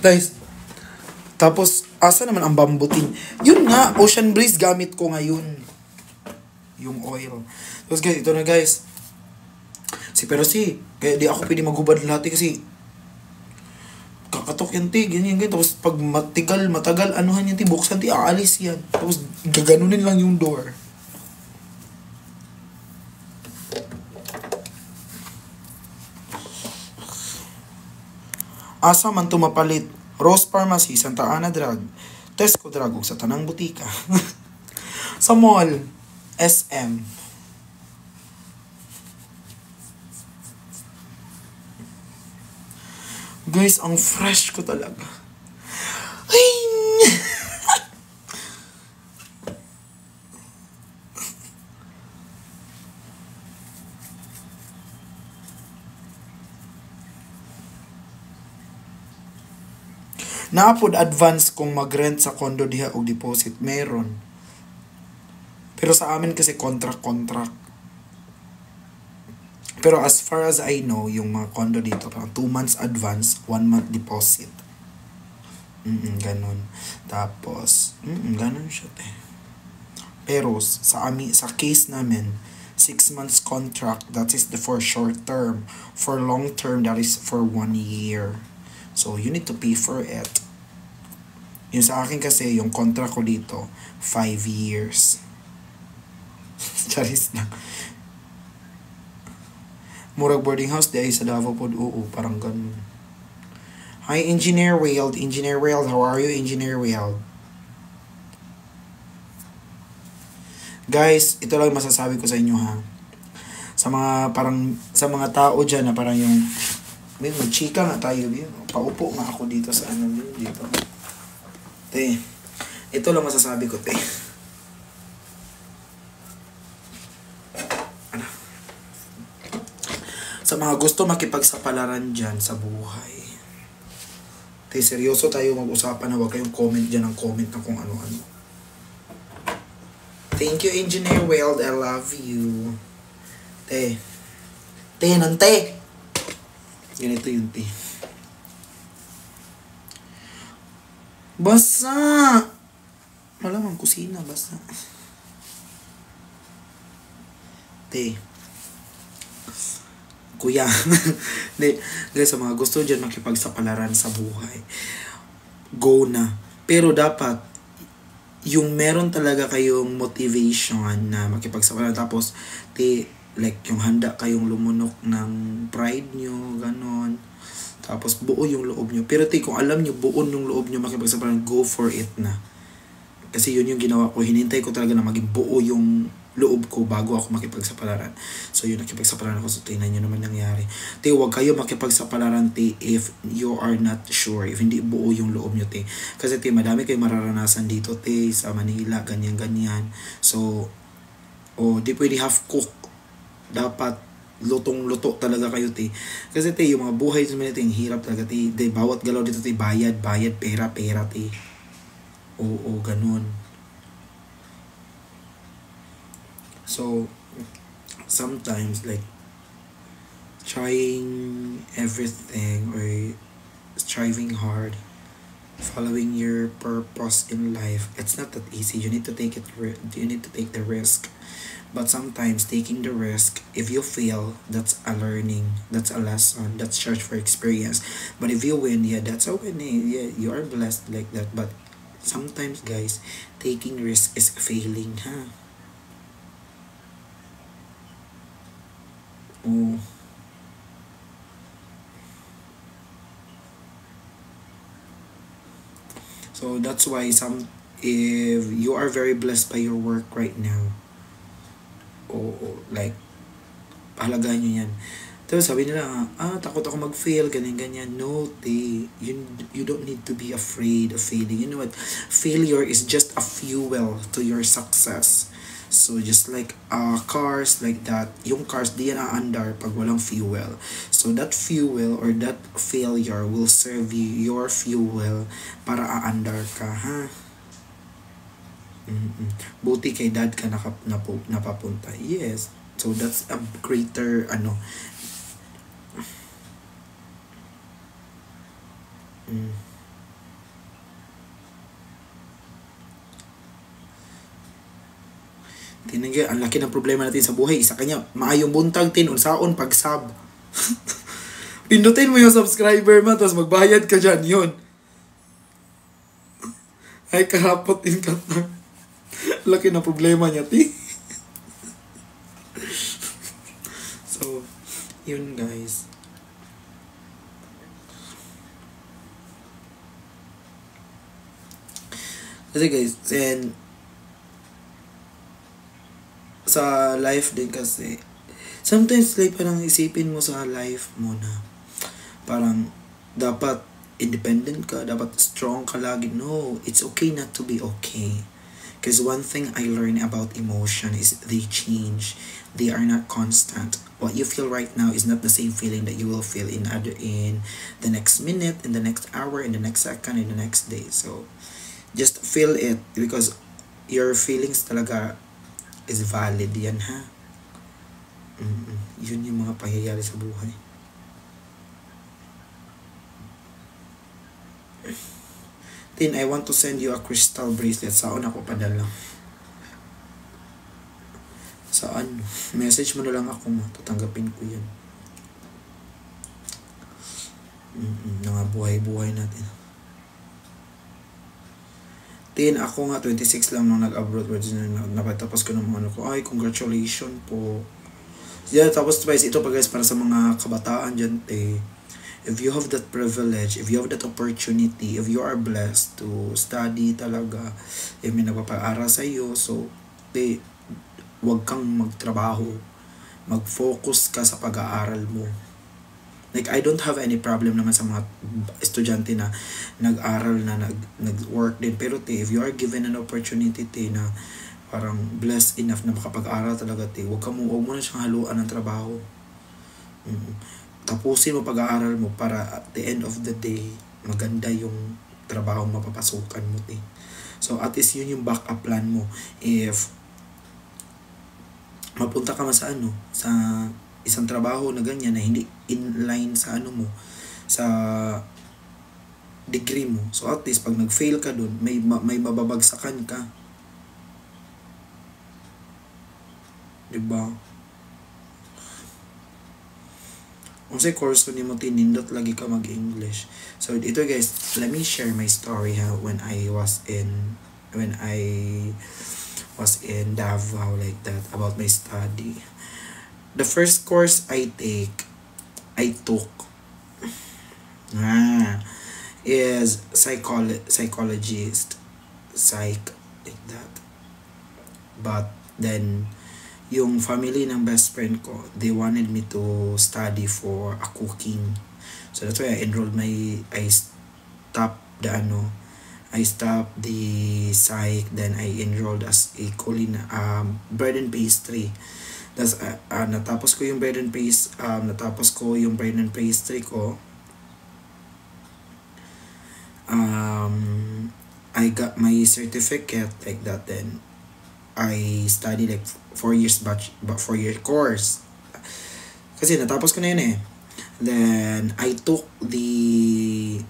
Guys, tapos, asa naman ang bambutin? Yun nga, Ocean Breeze gamit ko ngayon. Yung oil. Tapos guys, ito na guys. Pero kaya di ako pwede maghubad lahat kasi kakatok yan ti, ganyan. Tapos pag matagal, anuhan yan ti, buksan ti, aalis yan. Tapos gaganunin lang yung door. Asa man tumapalit, Rose Pharmacy, Santa Ana Drug, Tesco Drug, ug sa tanang butika. Sa mall, SM. Guys, ang fresh ko talaga. Ay! Naapod advance kung mag-rent sa condo diha og deposit, meron. Pero sa amin kasi contract. Pero as far as I know, yung mga condo dito, 2 months advance, 1 month deposit. Ganun. Tapos, ganun siya te. Pero sa case namin, 6 months contract, that is for short term. For long term, that is for 1 year. So, you need to pay for it. Yung sa akin kasi, yung contract ko dito, 5 years. Charis lang. Murag boarding house, di ay sa Davao pod, oo, parang ganun. Hi, Engineer Wild. Engineer Wild, how are you, Engineer Wild? Guys, ito lang masasabi ko sa inyo ha. Sa mga tao dyan na parang yung, mag-chika nga tayo, paupo nga ako dito sa dito. Te, ito lang masasabi ko, te. Sa mga gusto makipagsapalaran dyan sa buhay. Te, seryoso tayo mag-usapan na huwag kayong comment dyan ng comment na kung ano-ano. Thank you, Engineer Wild. I love you. Te. Nante. Ganito yung te. Basa! Malamang kusina, basa. Te. Kuya. Guys, sa mga gusto dyan makipagsapalaran sa buhay, go na. Pero dapat, yung meron talaga kayong motivation na makipagsapalaran. Tapos, like, yung handa kayong lumunok ng pride nyo, ganon. Tapos, buo yung loob nyo. Pero kung alam nyo, buo yung loob nyo makipagsapalaran, go for it na. Kasi yun yung ginawa ko. Hinintay ko talaga na maging buo yung loob ko bago ako makipagsapalaran. So yun, nakipagsapalaran ako. So tingnan nyo naman nangyari. Huwag kayo makipagsapalaran if you are not sure. If hindi buo yung loob nyo Kasi madami kayong mararanasan dito sa Manila, ganyan-ganyan. So, di pwede half cook. Dapat lutong-luto talaga kayo Kasi yung mga buhay sa Manila hirap talaga bawat galaw dito bayad, pera, Oo, ganun. So, sometimes, like, trying everything or striving hard, following your purpose in life. It's not that easy. You need to take you need to take the risk. But sometimes taking the risk, if you fail, that's a learning, that's a lesson, that's charge for experience. But if you win, yeah, that's a win. Yeah, you are blessed like that. But sometimes, guys, taking risk is failing, huh? Oh. So that's why if you are very blessed by your work right now, o like, pahalagahan nyo yan. Tapos sabi nila, takot ako mag-fail, ganyan-ganyan. No, you don't need to be afraid of failing. You know what? Failure is just a fuel to your success. So just like cars like that, yung cars di yan aandar pag walang fuel. So that fuel or that failure will serve you your fuel para aandar ka, ha? Buti kay dad ka napapunta. Yes. So that's a greater Tinangga, ang laki ng problema natin sa buhay. Isa kanya, maayong buntag unsaon pag-sub. Pindutin mo yung subscriber mo, tapos magbayad ka dyan, yun. Ay, karapot in Qatar. Laki ng problema niya, ti. So, yun guys. Kasi guys, and sa life din kasi, sometimes like parang isipin mo sa life mo na parang dapat independent ka, dapat strong ka lagi. No, it's okay not to be okay. Because one thing I learned about emotion is they change. They are not constant. What you feel right now is not the same feeling that you will feel in the next minute, in the next hour, in the next second, in the next day. So, just feel it because your feelings talaga is valid yan, ha? Yun yung mga pangyayari sa buhay. Tin, I want to send you a crystal bracelet. Saan ako padala? Saan? Message mo na lang ako, tatanggapin ko yan. Mga buhay-buhay natin. Tin, ako nga 26 lang nung nag-abroad. Napatapos ko ng mga ano ko. Ay, congratulations po. Yeah, tapos guys, ito pa guys para sa mga kabataan dyan, if you have that privilege, if you have that opportunity, if you are blessed to study talaga, if may nagpapaaral sa iyo, so, wag kang magtrabaho. Mag-focus ka sa pag-aaral mo. Like, I don't have any problem naman sa mga estudyante na nag-aral na nag-work din. Pero if you are given an opportunity, na parang blessed enough na makapag-aral talaga, wag mo na siyang haluan ng trabaho. Tapusin mo pag-aaral mo para at the end of the day, maganda yung trabaho mapapasukan mo, So, at least yun yung backup plan mo. If mapunta ka man sa sa isang trabaho na ganyan na hindi inline sa mo, sa degree mo. So, at least pag nag-fail ka dun, may mababagsakan ka. Diba? Kung sa course ni mo tinindot lagi ka mag-English. So ito guys, let me share my story when I was in Davao like that about my study. The first course I took is psychologist, psych like that. But then yung family ng best friend ko, they wanted me to study for a cooking. So that's why I stopped the psych, then I enrolled as a bread and pastry. That's natapos ko yung bread and pastry ko. I got my certificate like that, then I studied like 4 years 4-year course. Kasi natapos ko na yun. Then I took the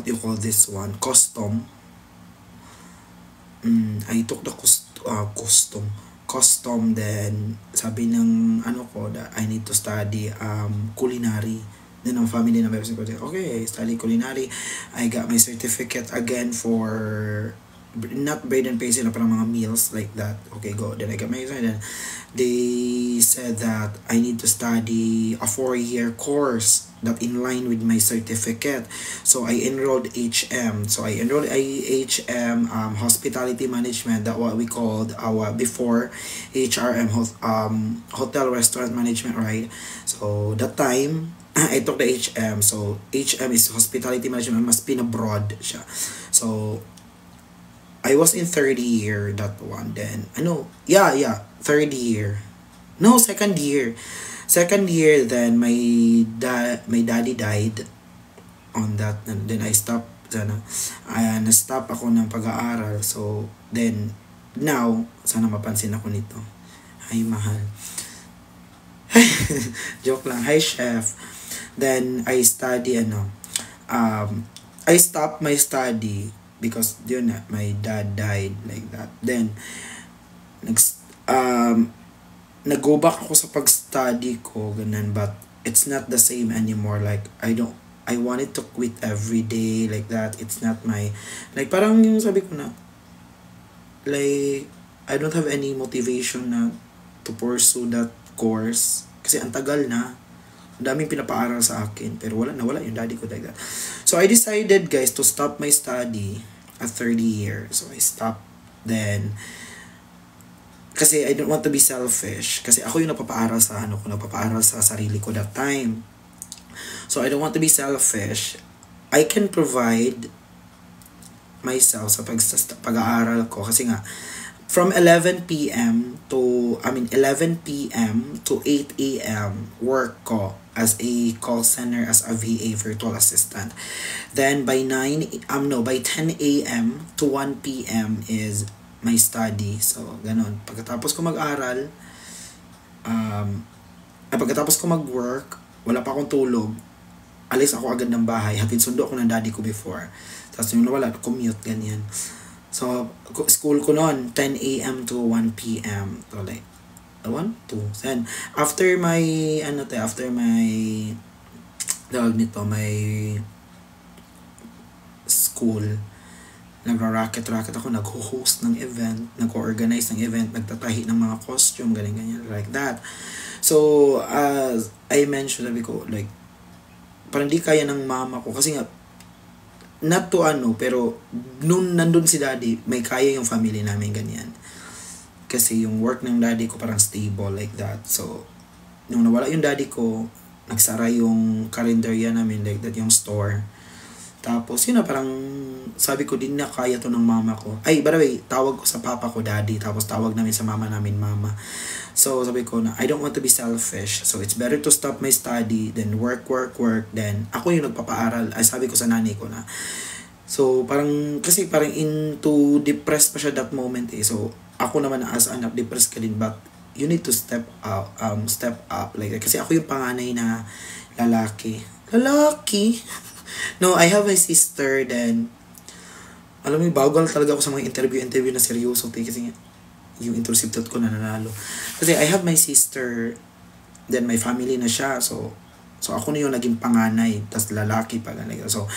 what you call this one, custom. I took the custom, then sabi ng ano ko that I need to study culinary. Then ang family na sabi ko, okay, I study culinary. I got my certificate again for not bread and pastry na parang mga meals like that. Okay, go. Then I got my then they said that I need to study a 4-year course that in line with my certificate. So I enrolled HM. So I enrolled HM hospitality management, that what we called our before HRM hotel restaurant management, right? So that time I took the HM. So HM is hospitality management, must be abroad siya. So I was in third year that one then. Third year. No, second year. Second year then my daddy died on that, and then I stopped na-stop ako ng pag-aaral. So then now sana mapansin ako nito. Ay mahal. Joke lang. Hi chef. Then I study I stopped my study because yun na, my dad died like that. Then nag-go back ako sa pag-study ko, ganun, but it's not the same anymore. Like I wanted to quit every day like that. It's not my, like parang yung sabi ko na, like I don't have any motivation na to pursue that course kasi ang tagal na. Ang daming pinapaaral sa akin pero wala yung daddy ko like that. So I decided, guys, to stop my study at 30 years. So I stopped then kasi I don't want to be selfish kasi ako yung napapaaral sa sarili ko that time. So I don't want to be selfish. I can provide myself sa pag-aaral ko kasi nga from 11 p.m. to 11 p.m. to 8 a.m. work ko as a call center as a VA virtual assistant. Then by 10 a.m. to 1 p.m. is my study. So ganun. Pagkatapos ko mag-aral, pagkatapos ko mag-work, wala pa akong tulog. Alis ako agad ng bahay. Hatid sundo ako ng daddy ko before. Tapos yung nawala, commute, ganyan. So, school ko noon, 10 a.m. to 1 p.m. So, like, 1, 2. Then, after my school, nagra-racket ako, nag-host ng event, nag-organize ng event, nagtatahi ng mga costume, ganyan, like that. So, as I mentioned, sabi ko, like, parang di kaya ng mama ko, kasi nga, not to pero nung nandun si daddy, may kaya yung family namin ganyan. Kasi yung work ng daddy ko parang stable like that. So, nung nawala yung daddy ko, nagsara yung karinderya namin like that, yung store. Tapos, yun na, parang sabi ko, din na kaya to ng mama ko. Ay, by the way, tawag ko sa papa ko daddy, tapos tawag namin sa mama namin mama. So, sabi ko na, I don't want to be selfish. So, it's better to stop my study, then work, then ako yung nagpapaaral. Ay, sabi ko sa nanay ko na. So, parang, kasi parang into depressed pa siya that moment eh. So, ako naman as anak, depressed ka din, but you need to step up like that. Kasi ako yung panganay na lalaki. No, I have a sister, then, alam mo, bagal talaga ako sa mga interview na seryoso, kasi yung intrusive thought ko na nanalo. Kasi I have my sister, then my family na siya, so ako na yung naging panganay, tas lalaki pa, ganun. So,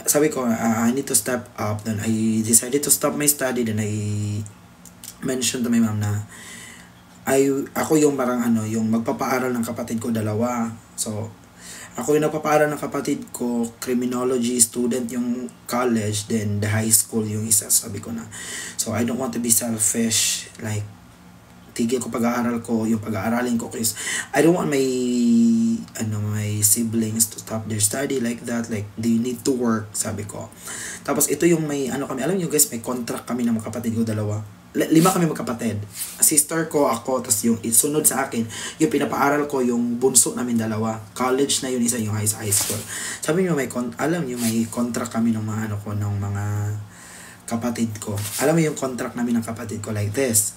sabi ko, I need to step up, then I decided to stop my study, then I mentioned to my mom na, ako yung parang yung magpapaaral ng kapatid ko, 2. So, ako yung nagpapaaral ng kapatid ko, criminology student yung college, then the high school yung isa, sabi ko na. So, I don't want to be selfish, like, tigil ko pag-aaral ko, yung pag-aaralin ko, kasi I don't want my siblings to stop their study like that, like, they need to work, sabi ko. Tapos, ito yung may, kami, alam nyo guys, may contract kami ng mga kapatid ko, 2. 5 kami magkapatid. Sister ko, ako, tapos yung isunod sa akin, yung pinapaaral ko, yung bunso namin 2. College na yun, isa yung high school. Sabi niyo, may contract kami ng mga ng mga kapatid ko. Alam mo yung contract namin ng kapatid ko like this.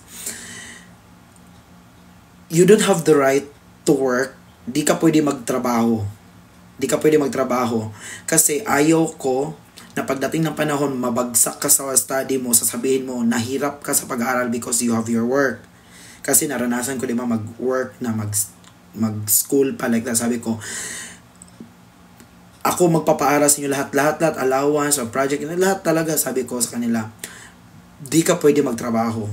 You don't have the right to work. Di ka pwede magtrabaho. Kasi ayaw ko na pagdating ng panahon, mabagsak ka sa study mo, sasabihin mo, nahirap ka sa pag-aaral because you have your work. Kasi naranasan ko, di ba, mag-work na mag-school pa, like that. Sabi ko, ako magpapaaral sa inyo lahat, allowance or project, lahat talaga. Sabi ko sa kanila, di ka pwede magtrabaho.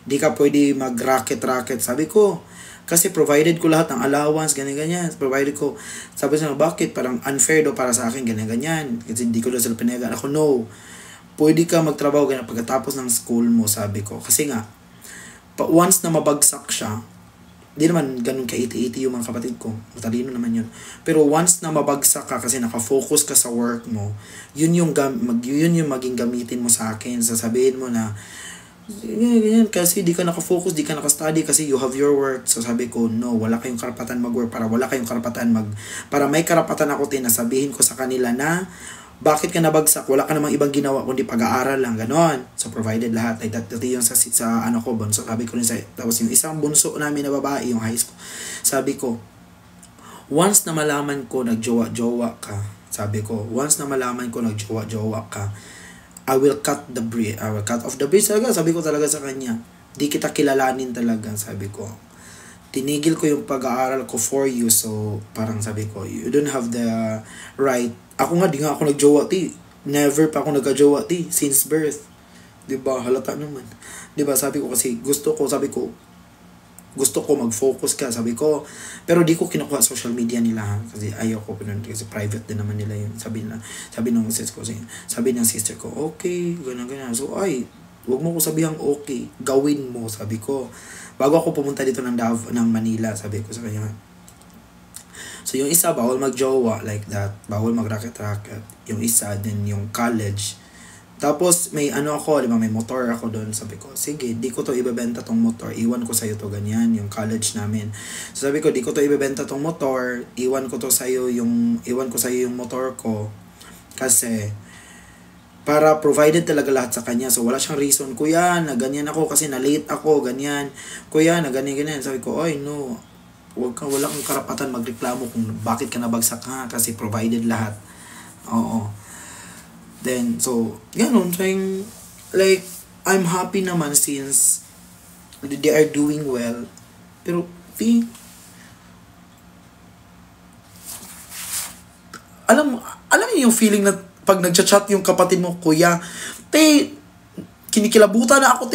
Di ka pwede mag-racket. Sabi ko, kasi provided ko lahat ng allowance, ganyan. Provided ko, sabi sa bakit? Parang unfair do para sa akin, ganyan. Kasi di ko doon sila pinayagan. Ako, no. Pwede ka magtrabaho ganyan pagkatapos ng school mo, sabi ko. Kasi nga, once na mabagsak siya, di naman ganun ka-80-80 yung mga kapatid ko. Matalino naman yun. Pero once na mabagsak ka kasi nakafocus ka sa work mo, yun yung maging gamitin mo sa akin. Sasabihin mo na, ganyan, kasi di ka nakafocus, di ka nakastudy kasi you have your work. So sabi ko, no, wala kayong karapatan mag-work para para may karapatan ako sabihin ko sa kanila na bakit ka nabagsak, wala ka namang ibang ginawa kundi pag-aaral lang, ganon. So provided lahat, ay dati yung sa ano ko, bunso, sabi ko rin sa, tapos yung isang bunso namin na babae, yung high school, sabi ko, once na malaman ko nagjowa-jowa ka, sabi ko, I will cut off the bridge talaga, sabi ko talaga sa kanya, di kita kilalanin talaga, sabi ko. Tinigil ko yung pag-aaral ko for you, so parang sabi ko, you don't have the right. Ako nga, di nga ako nagjowa, ti. Never pa ako nagjowa, ti, since birth. Diba? Halata naman. Diba? Sabi ko kasi, gusto ko mag-focus ka, sabi ko. Pero di ko kinukuha social media nila, ha? Kasi ayoko, kasi private din naman nila yun. Sabi ng sister ko, okay, ganyan. So, huwag mo ko sabihang okay, gawin mo, sabi ko. Bago ako pumunta dito ng Manila, sabi ko sa kanya. So, yung isa, bawal mag-jowa, like that. Bawal mag-racket-racket. Yung isa, then yung college. Tapos, may may motor ako doon. Sabi ko, sige, di ko to ibebenta tong motor. Iwan ko sa'yo to, ganyan, yung college namin. So, sabi ko, di ko to ibebenta tong motor. Iwan ko sa'yo yung motor ko. Kasi, para provided talaga lahat sa kanya. So, wala siyang reason. Kuya, na ganyan ako kasi na-late ako, ganyan. Kuya, na ganyan. Sabi ko, no, wala kang karapatan magreklamo kung bakit ka nabagsak ka kasi provided lahat. Oo. Then, so, ganun, saying, like, I'm happy naman since they are doing well. Pero, alam niyo yung feeling na pag nagchat-chat yung kapatid mo, kuya, kinikilabutan na ako,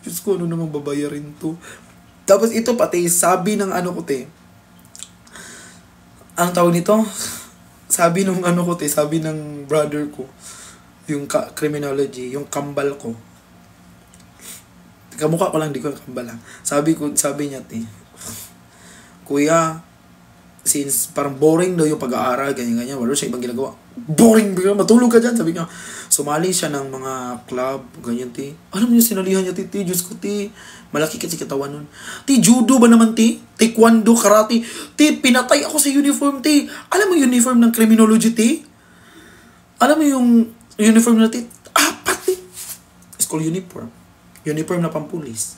Diyos ko, ano namang babayarin to? Tapos ito pati, sabi ng ang tawag nito? Sabi ng brother ko, yung criminology, yung kambal ko. Kamukha ko lang, di ko kambal lang. Sabi niya, kuya, since parang boring daw yung pag-aaral, ganyan, wala siya ibang ginagawa. Boring, matulog ka dyan, sabi niya. Sumali siya ng mga club, ganyan, Alam niyo, sinalihan niya, Diyos ko, malaki kasi katawan nun. Judo ba naman, taekwondo, karate. Pinatay ako sa uniform, Alam mo yung uniform ng criminology, Alam mo yung uniform na, apat, School uniform. Uniform na pampulis.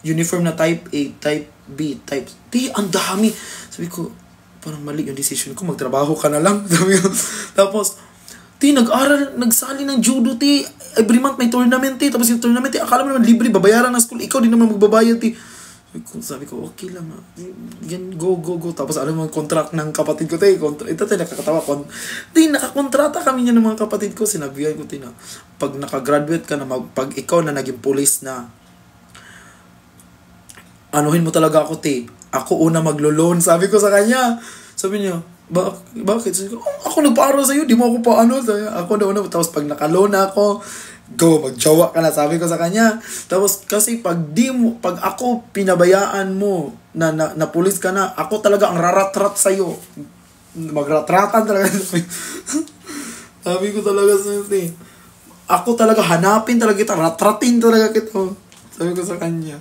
Uniform na type A, type B, type ang dami. Sabi ko, parang mali yung decision ko, magtrabaho ka na lang. Sabi ko, tapos, nagsali ng judo, every month may tournament, tapos yung tournament, akala mo naman libre, babayaran ng school, ikaw din naman magbabayad, Sabi ko, okay lang, yan, go. Tapos, alam mo, contract ng kapatid ko, ito nakakatawa, nakakontrata kami niya ng mga kapatid ko, sinabihan ko, na, pag nakagraduate ka na, pag ikaw na naging police na, anuhin mo talaga ako, Ako una maglo-loan, sabi ko sa kanya. Sabi niya, bakit? Sabi ko, ako nagpa-aral sa'yo, di mo ako paano. Ako na una, tapos pag naka-loan ako, go, magjawa ka na, sabi ko sa kanya. Tapos kasi pag ako pinabayaan mo, na pulis ka na, ako talaga ang rarat-rat sa'yo. Magratratan talaga. Sabi ko talaga sa'yo, ako talaga hanapin talaga kita, ratratin talaga kita. Sabi ko sa kanya.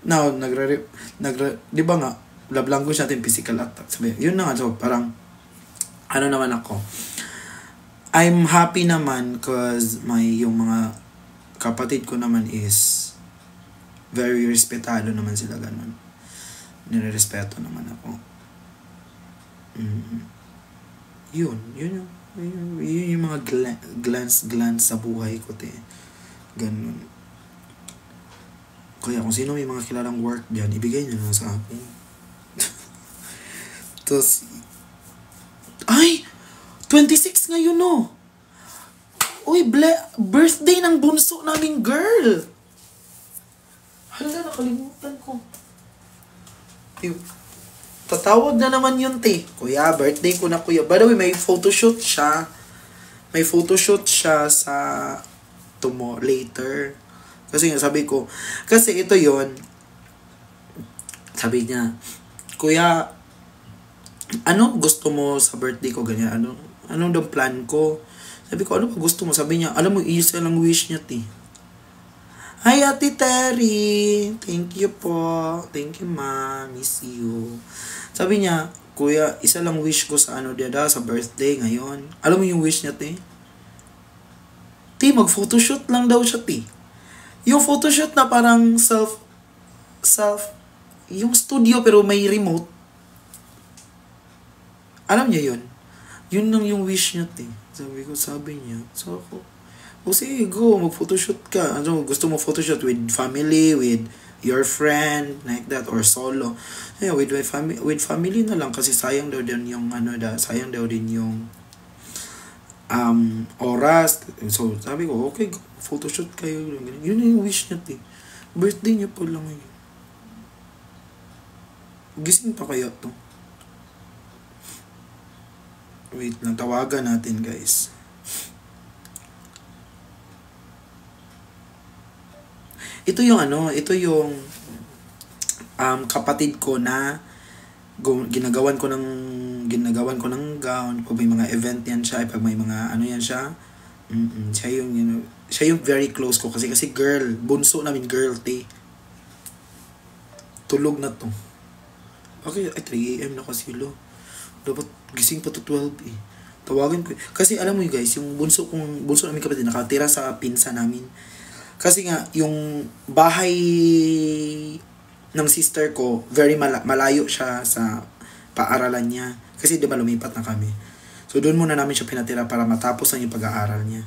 Now, di ba nga, love language natin, physical attack. Sabi, yun na nga, so parang, naman ako. I'm happy naman cause yung mga kapatid ko naman is very respetado naman sila, ganun. Nirerespeto naman ako. Yun yung Yun yung mga glance sa buhay ko, te. Ganun. Kaya kung sino may mga kilalang work dyan, ibigay nyo na sa akin. Tapos, ay! 26 ngayon, no? Uy, birthday ng bunso naming girl! Hala, nakalimutan ko. Tatawag na naman yun, te. Kuya, birthday ko na, kuya. By the way, may photoshoot siya. May photoshoot siya sa later. Kasi nga, sabi ko, kasi ito yon sabi niya, kuya, ano gusto mo sa birthday ko, ganyan, ano daw plan ko? Sabi ko, ano ba gusto mo? Sabi niya, alam mo, isa lang wish niya, ti. Hi, Ate Terry. Thank you po. Thank you, ma. Miss you. Sabi niya, kuya, isa lang wish ko sa sa birthday ngayon. Alam mo yung wish niya, ti? Ti, mag-photoshoot lang daw siya, ti. Yung photoshoot na parang yung studio pero may remote. Alam niya yun? Yun lang yung wish niya, ti. Sabi niya. So ako, sige, go, mag-photoshoot ka. Ano, gusto mo photoshoot with family, with your friend, like that, or solo. Yeah, with family na lang kasi sayang daw din yung sayang daw din yung oras. So, sabi ko, okay, photoshoot kayo. Yun yung wish niya, ti. Birthday niya pa lang ngayon. Gising pa kaya to? Wait lang, tawagan natin, guys. Ito yung kapatid ko na ginagawan ko ng gown pag may mga event yan siya, pag may mga yan siya. Siya yung very close ko kasi girl, bunso namin girl, te. Tulog na to. Okay, 3 AM na kasi lo. Dapat gising pa to 12 eh. Tawagan ko. Kasi alam mo guys, yung bunso namin kapatid nakatira sa pinsa namin. Kasi nga, yung bahay ng sister ko, very malayo siya sa paaralan niya. Kasi diba lumipat na kami. So doon muna namin siya pinatira para matapos na yung pag-aaral niya.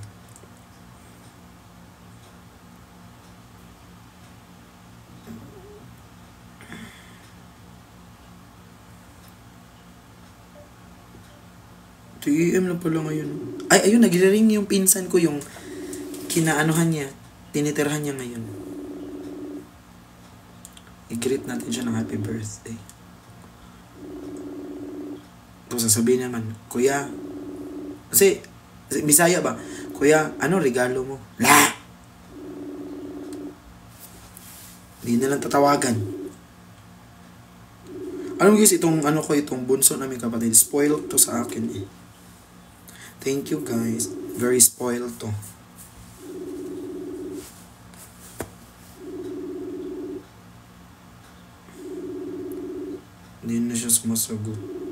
TM na pala ngayon. Ay, ayun, nag-ring yung pinsan ko, yung kinaanuhan niya. Tinitirhan niya ngayon. I-greet natin siya ng happy birthday. Tapos sasabihin naman, kuya, kasi Bisaya ba? Kuya, ano regalo mo? La! Hindi na lang tatawagan. Alam mo guys, itong bunso namin kapatid, spoiled to sa akin eh. Thank you guys. Very spoiled to. Hindi na siya sumasagot.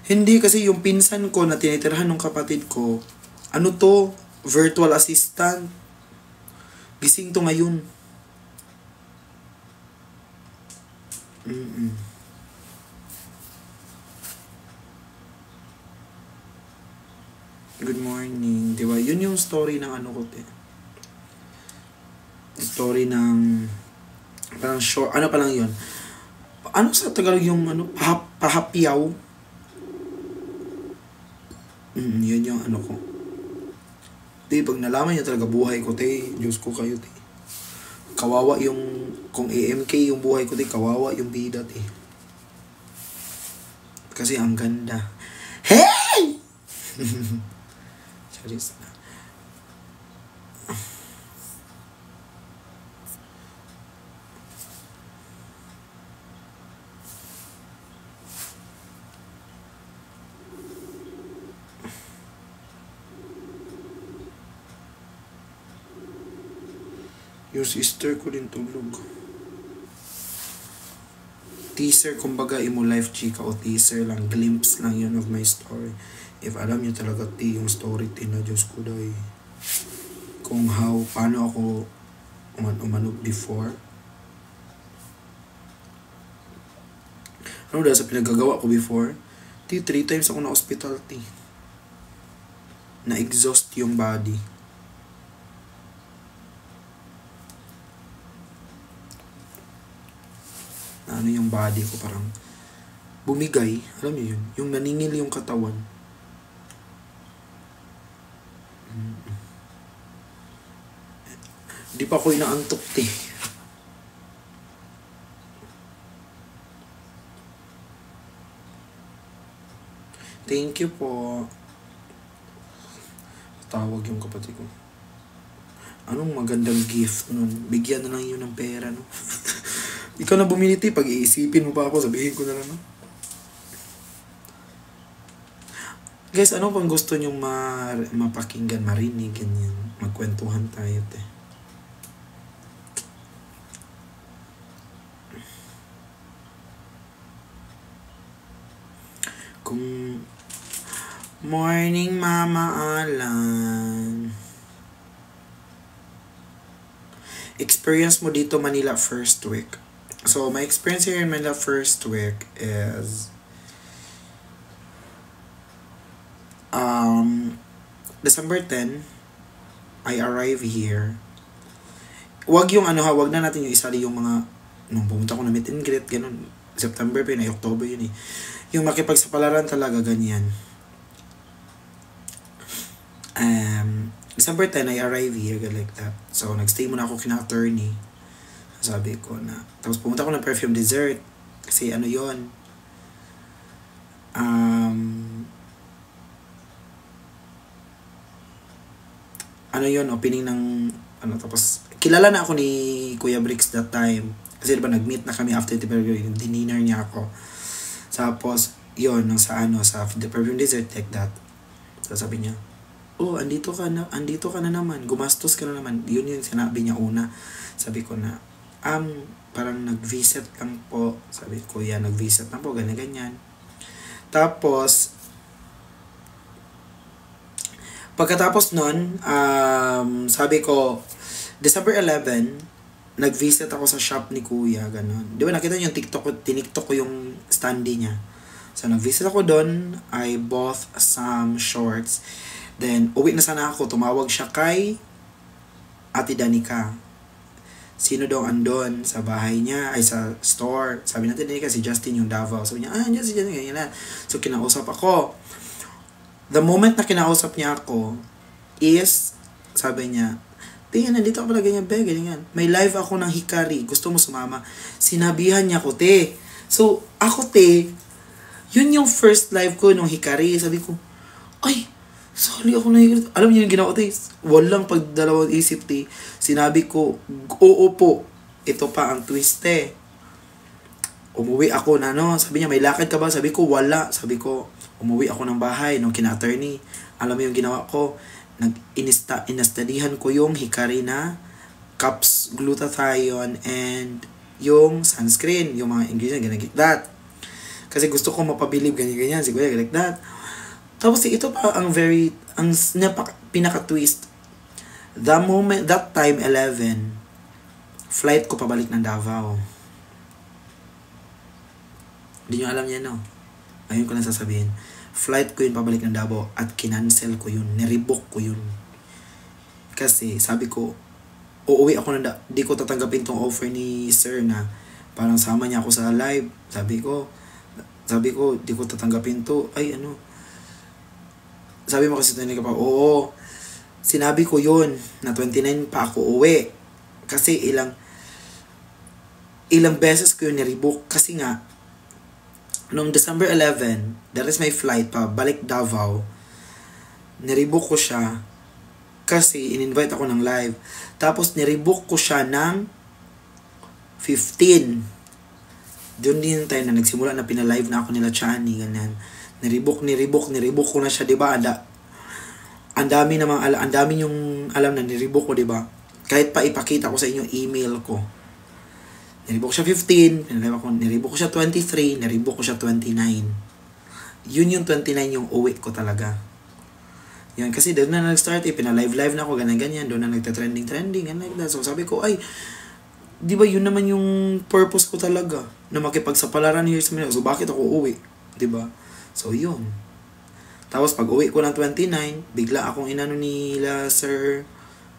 Hindi kasi yung pinsan ko na tinitirhan ng kapatid ko, virtual assistant. Gising to ngayon. Good morning. Diba? Yun yung story ng ko, te. Story ng parang short, pa lang yun. Ano sa Tagalog yung pahapyaw? Yun yung ko. Di, pag nalaman niya talaga buhay ko, te, Diyos ko kayo, te. Kawawa yung, kung AMK yung buhay ko, te, kawawa yung bida, te. Kasi ang ganda. Hey! Charis na. Yung sister ko din tulog. teaser, kumbaga imo life chika o teaser lang, glimpse lang yun of my story. If alam nyo talaga yung story na Diyos ko dahi. Kung paano ako umanog before. Ano dahil sa pinagagawa ko before? 3 times ako na hospital, na-exhaust yung body. Ano yung body ko parang bumigay, alam niyo yun, yung naningil yung katawan. Di pa ako inaantok, Thank you po. Tawag yung kapatid ko. Anong magandang gift nun? Bigyan na lang yun ng pera, no? Ikaw na bumili, pag iisipin mo pa ako, sabihin ko na lang, no? Guys, ano pang gusto nyong mapakinggan, marinig, ganyan? Magkwentuhan tayo, Kung morning, Mama Alan. Experience mo dito Manila first week. So, my experience here in Manila first week is December 10, I arrive here. Wag yung wag na natin yung isali yung mga nung pumunta ko na meet and greet, ganun. September pa yun, ay October yun eh. Yung makipagsapalaran talaga, ganyan. December 10, I arrive here, like that. So, nagstay muna ako kina attorney. Sabi ko na, tapos pumunta ko ng perfume dessert. Kasi ano yon opening ng, tapos, kilala na ako ni Kuya Bricks that time. Kasi diba, nag-meet na kami after the perfume, dinner niya ako. Tapos, yun, sa the perfume dessert, like that. So, sabi niya, oh, andito ka na naman, gumastos ka na naman. Yun yung sinabi niya una. Sabi ko na, parang nag-visit lang po. Sabi ko, nag-visit lang po, ganyan. Tapos, pagkatapos nun, sabi ko, December 11, nag-visit ako sa shop ni Kuya, gano'n. Di ba nakita niyo yung tiniktok ko yung standee niya. So, nag-visit ako doon. I bought some shorts. Then, uwi na sana ako. Tumawag siya kay Ate Danica. Sino daw andon sa bahay niya, ay sa store. Sabi natin Danica, si Justin yung Davao. Sabi niya, andyan si Justin, ganyan. So, kinausap ako. The moment na kinausap niya ako is, sabi niya, nandito ako pala ganyan, ganyan. May live ako ng Hikari. Gusto mo sumama? Sinabihan niya ko, So, ako, yun yung first live ko nung Hikari. Sabi ko, ay, sorry ako na Hikari. Alam niyo yung ginawa ko, walang pagdalawang isip, Sinabi ko, oo po. Ito pa ang twist, Umuwi ako na, Sabi niya, may lakad ka ba? Sabi ko, wala. Sabi ko, umuwi ako ng bahay nung kina-attorney. Alam mo yung ginawa ko? Inastadihan ko yung Hikari na cups, glutathione, and yung sunscreen, yung mga ingredient, ganyan, like that. Kasi gusto ko mapabilib, ganyan, siguro, like that. Tapos, ito pa ang pinaka-twist. That time, 11, flight ko pabalik ng Davao. Hindi nyo alam yan, Ayun ko lang sasabihin. Flight ko yun pabalik ng Davao at kinancel ko yun. Nirebook ko yun. Kasi sabi ko, uuwi ako di ko tatanggapin tong offer ni sir na parang sama niya ako sa live. Sabi ko, di ko tatanggapin to. Ay, Sabi mo kasi ka pa, oo. Sinabi ko yun na 29 pa ako uwi. Kasi ilang beses ko yun nirebook. Kasi nga, noong December 11, that is my flight pa, balik Davao. Nirebook ko siya kasi in-invite ako ng live. Tapos nirebook ko siya ng 15. Doon din tayo na nagsimula na pinalive na ako nila Chani, ganyan. Nirebook ko na siya, 'di ba? Ang dami yung alam na nirebook ko, 'di ba? Kahit pa ipakita ko sa inyo email ko. Niribok siya 15, niribok ko siya 23, niribok ko siya 29. Yun yung 29 yung uwi ko talaga. Yan, kasi doon na nag-start pinalive-live na ako, ganyan-ganyan, doon na nagta-trending, and like that. So sabi ko, ay, di ba yun naman yung purpose ko talaga, na makipagsapalaran here sa Manila. So bakit ako uwi? Di ba? So yun. Tapos pag uwi ko ng 29, bigla akong inano nila Sir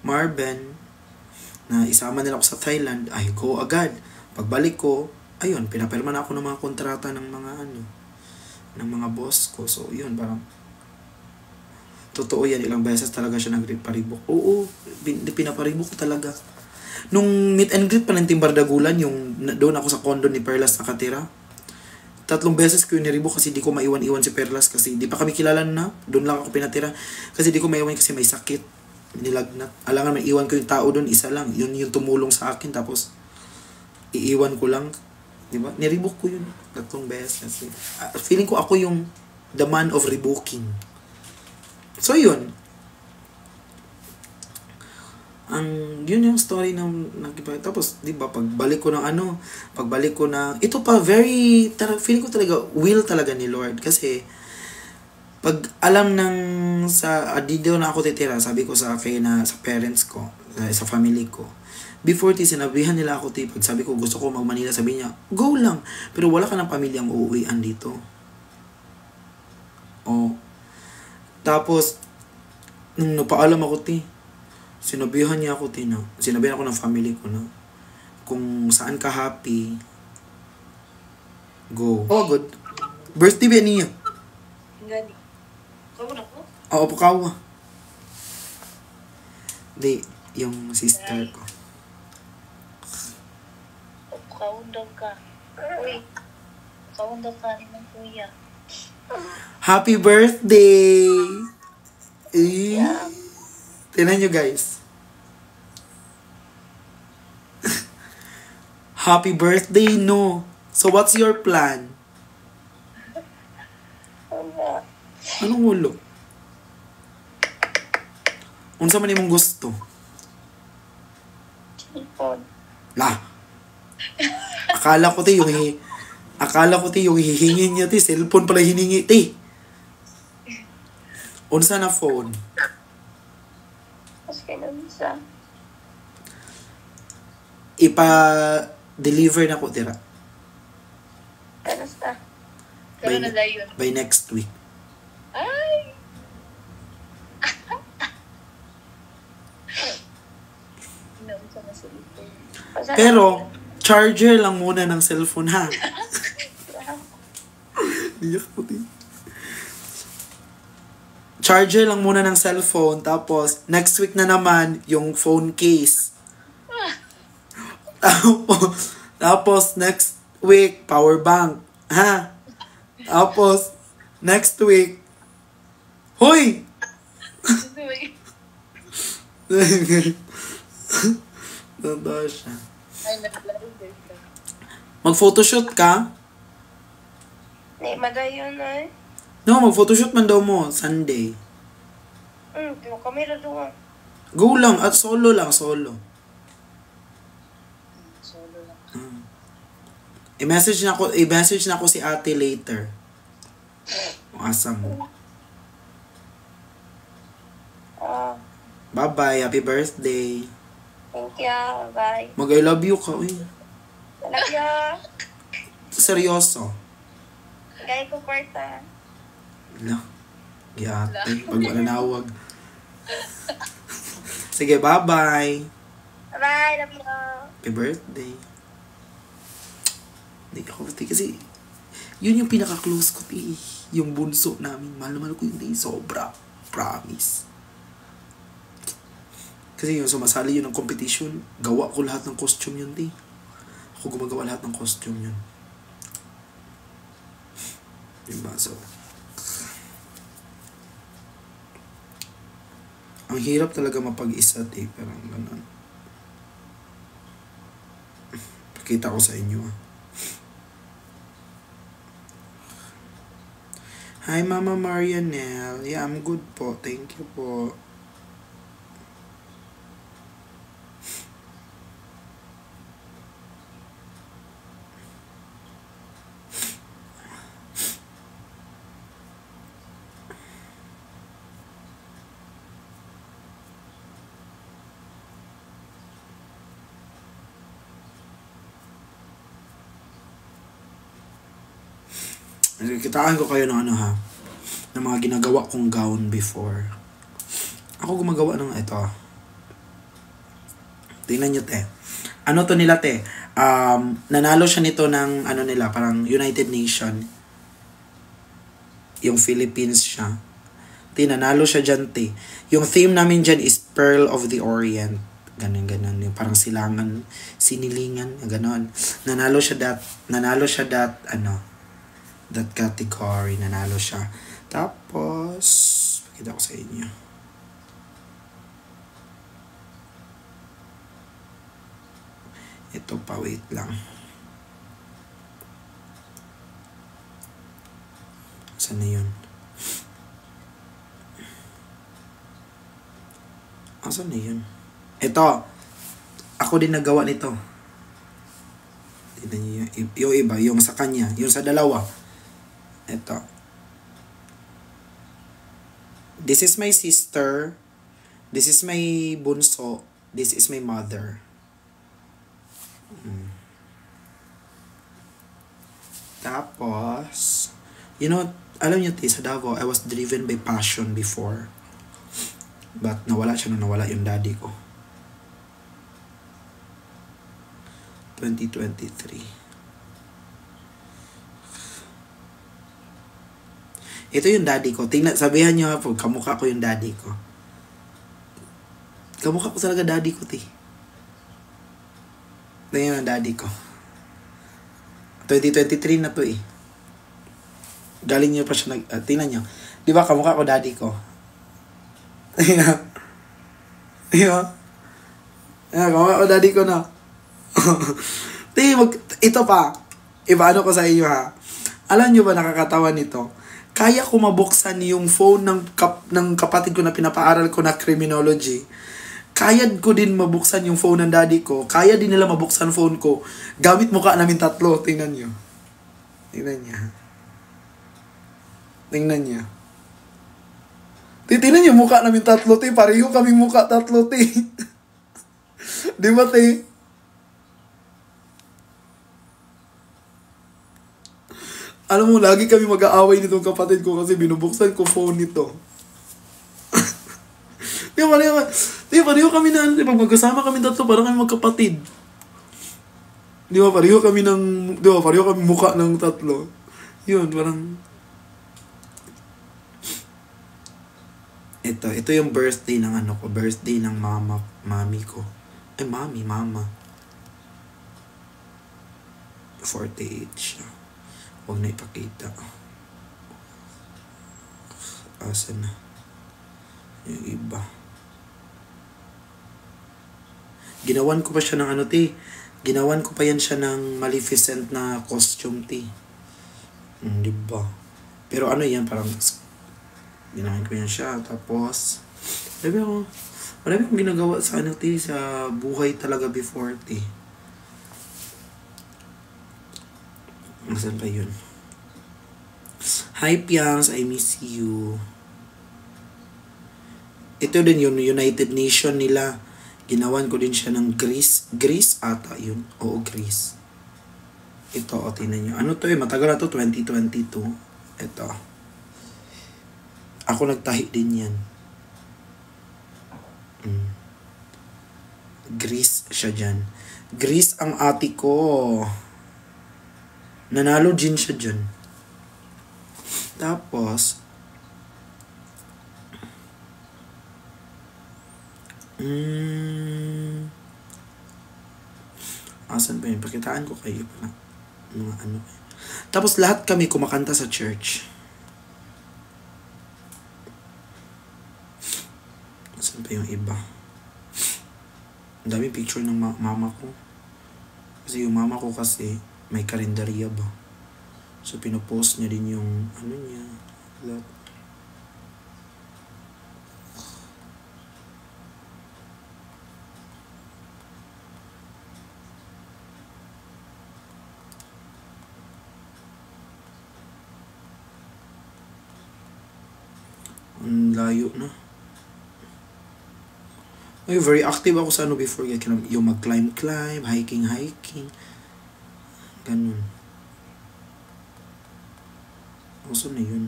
Marben, na isama nila ako sa Thailand, ay go agad. Pagbalik ko, ayun, pinapirma na ako ng mga kontrata ng mga ng mga boss ko. So yun, parang totoo yan, ilang beses talaga siya nagparibok. Oo, pinaparibok ko talaga. Nung meet and greet pa ng Team Bardagulan, yung doon ako sa condo ni Perlas nakatira, 3 beses ko yung niribok kasi di ko maiwan-iwan si Perlas kasi di pa kami kilala na, doon lang ako pinatira. Kasi di ko maiwan kasi may sakit, nilagnat. Alangan may iwan ko yung tao doon, isa lang. Yun yung tumulong sa akin, tapos iiwan ko lang. Di ba? Niribok ko yun 3 beses. Feeling ko ako yung the man of rebooking. So yun. Yun yung story ng tapos di ba pagbalik ko ng ito pa feeling ko talaga will talaga ni Lord, kasi pag alam ng dito na ako titira, sabi ko sa parents ko, sa family ko, before sinabihan nila ako pag sabi ko gusto ko mag-Manila, sabi niya go lang, pero wala ka ng pamilyang uuwian dito. Tapos nung napaalam ako sinabihan ako ng family ko na kung saan ka happy, go. Good. Birthday ba niya? Gani. Kamu na ko? Oo, pukawa. Di, yung sister ko. Kaundang ka. Uy. Kaundang ka ni mong kuya. Happy birthday! Tingnan nyo guys. Happy birthday, no? So what's your plan? Anong ulo? Unsa man imong gusto? Cellphone. La. Akala ko yung hihingin niya cellphone pala hiningi Unsa na phone? Mas kinunsa. Ipa-deliver na ko tira. Kanasta. Pero na dayon. By next week. Ay! Naunsa na cellphone. Pero, charger lang muna ng cellphone, ha? Iyak ko Charger lang muna ng cellphone, tapos next week na naman yung phone case. Tapos next week power bank, ha? Tapos next week, hoy! Tanda siya. Ay, nag-live ka. Mag-photoshoot ka? Ni, madayon na No, mag-photoshoot man daw mo, Sunday. Yung kamera doon. Go lang, at solo lang, solo. Solo lang. I-message na ko si ate later. Asa mo. Bye-bye, happy birthday. Thank you, bye. Mag-I love you ka, uy. Love you. Seryoso. Gaya ko kwarta. Wala. Giyate. Pag mananawag. Sige, bye-bye. Bye, love you. Happy birthday. Hindi ako kasi yun yung pinaka-close ko, yung bunso namin. Mahal na mahal ko yun, sobra. Promise. Kasi yung sumasali yun ng competition, gawa ko lahat ng costume yun, Ako gumagawa lahat ng costume yun. Diba? So, ang hirap talaga mapag-isa, parang ganun. Pakita ko sa inyo, Hi, Mama Marianelle. Yeah, I'm good po. Thank you po. Kitaan ko kayo ng ano ha, ng mga ginagawa kong gown before. Ako gumagawa ng ito. Tingnan nyo, te. Ano to nila, te? Nanalo siya nito ng ano nila, parang United Nation. Yung Philippines siya. Te, nanalo siya dyan, te. Yung theme namin dyan is Pearl of the Orient. Ganun. Yung parang silangan, sinilingan, ganon. Nanalo siya that category. Nanalo siya. Tapos, pakita ko sa inyo. Ito pa, wait lang. Saan na yun? Asan na yun? Ito. Ako din nagawa nito. Tignan niyo yung iba. Yung sa kanya. Yung sa dalawa. Ito. This is my sister. This is my bunso. This is my mother. Tapos, you know, alam niyo, sa Davao, I was driven by passion before. But nawala siya nung nawala yung daddy ko. 2023. Ito yung daddy ko. Tingnan, sabihan niyo po, kamukha ko yung daddy ko. Kamukha ko talaga daddy ko, te. Tingnan yung daddy ko. 2023 na to eh. Galing niyo pa siya tingnan niyo. Di ba kamukha ko daddy ko? Di ba? Kamukha ko daddy ko na. Ito pa. Ibaano ko sa iyo ha. Alam niyo ba nakakatawa nito? Kaya ko mabuksan yung phone ng kapatid ko na pinapaaral ko na criminology. Kaya ko din mabuksan yung phone ng daddy ko. Kaya din nila mabuksan phone ko. Gamit mukha namin tatlo. Tingnan nyo. Tingnan niya. Tingnan niya. Tingnan niyo mukha namin tatlo, te. Pareho kaming mukha tatlo, te. Di ba, te? Alam mo, lagi kami mag-aaway nitong kapatid ko kasi binubuksan ko phone nito. Di ba, pareho kami na, di ba, magkasama kami tatlo, parang kami magkapatid. Di ba, pareho kami mukha ng tatlo. Yun, parang, ito yung birthday ng birthday ng mami ko. Mama. 48 siya. Huwag na ipakita. Asan na? Yung iba. Ginawan ko pa siya ng Ginawan ko pa yan siya ng Maleficent na costume, te. Diba? Pero yan, parang ginawan ko yan siya. Tapos, marami akong ginagawa sa sa buhay talaga before, te. Nasaan pa yun? Hi, Piangs. I miss you. Ito din yung United Nation nila. Ginawan ko din siya ng Greece. Greece ata yun. Oo, Greece. Ito, tingnan nyo. Ano to matagal na to, 2022. Ito. Ako nagtahi din yan. Greece siya dyan. Greece ang ate ko. Nanalo din siya dyan. Tapos, asan ba yun? Pakitaan ko kayo pala. Mga Tapos lahat kami kumakanta sa church. Asan pa yung iba? Ang dami picture ng mama ko. Kasi yung mama ko kasi may karinderya ba. So pinopost niya din yung niya. Lahat. Ang layo na. Ay, very active ako sa before. Yung mag-climb, hiking. Ganun. Asan na yun?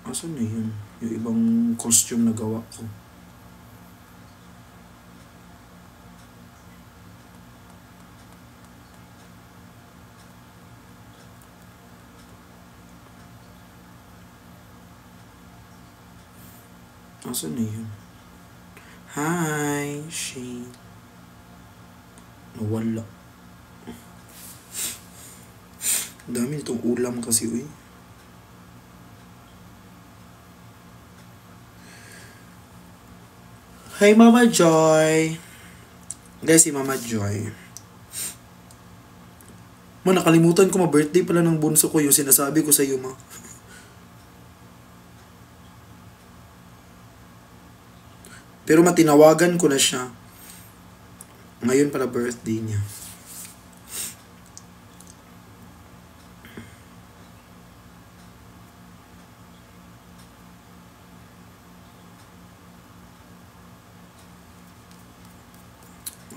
Asan na yun? Yung ibang costume na gawa ko. Asan na yun? Hi, Shane. Nawala. Dami nitong ulam kasi, uy. Hi, Mama Joy. Guys, si Mama Joy. Nakalimutan ko, ma-birthday pala ng bunso ko yung sinasabi ko sa iyo, ma. Pero matinawagan ko na siya. Ngayon pala birthday niya.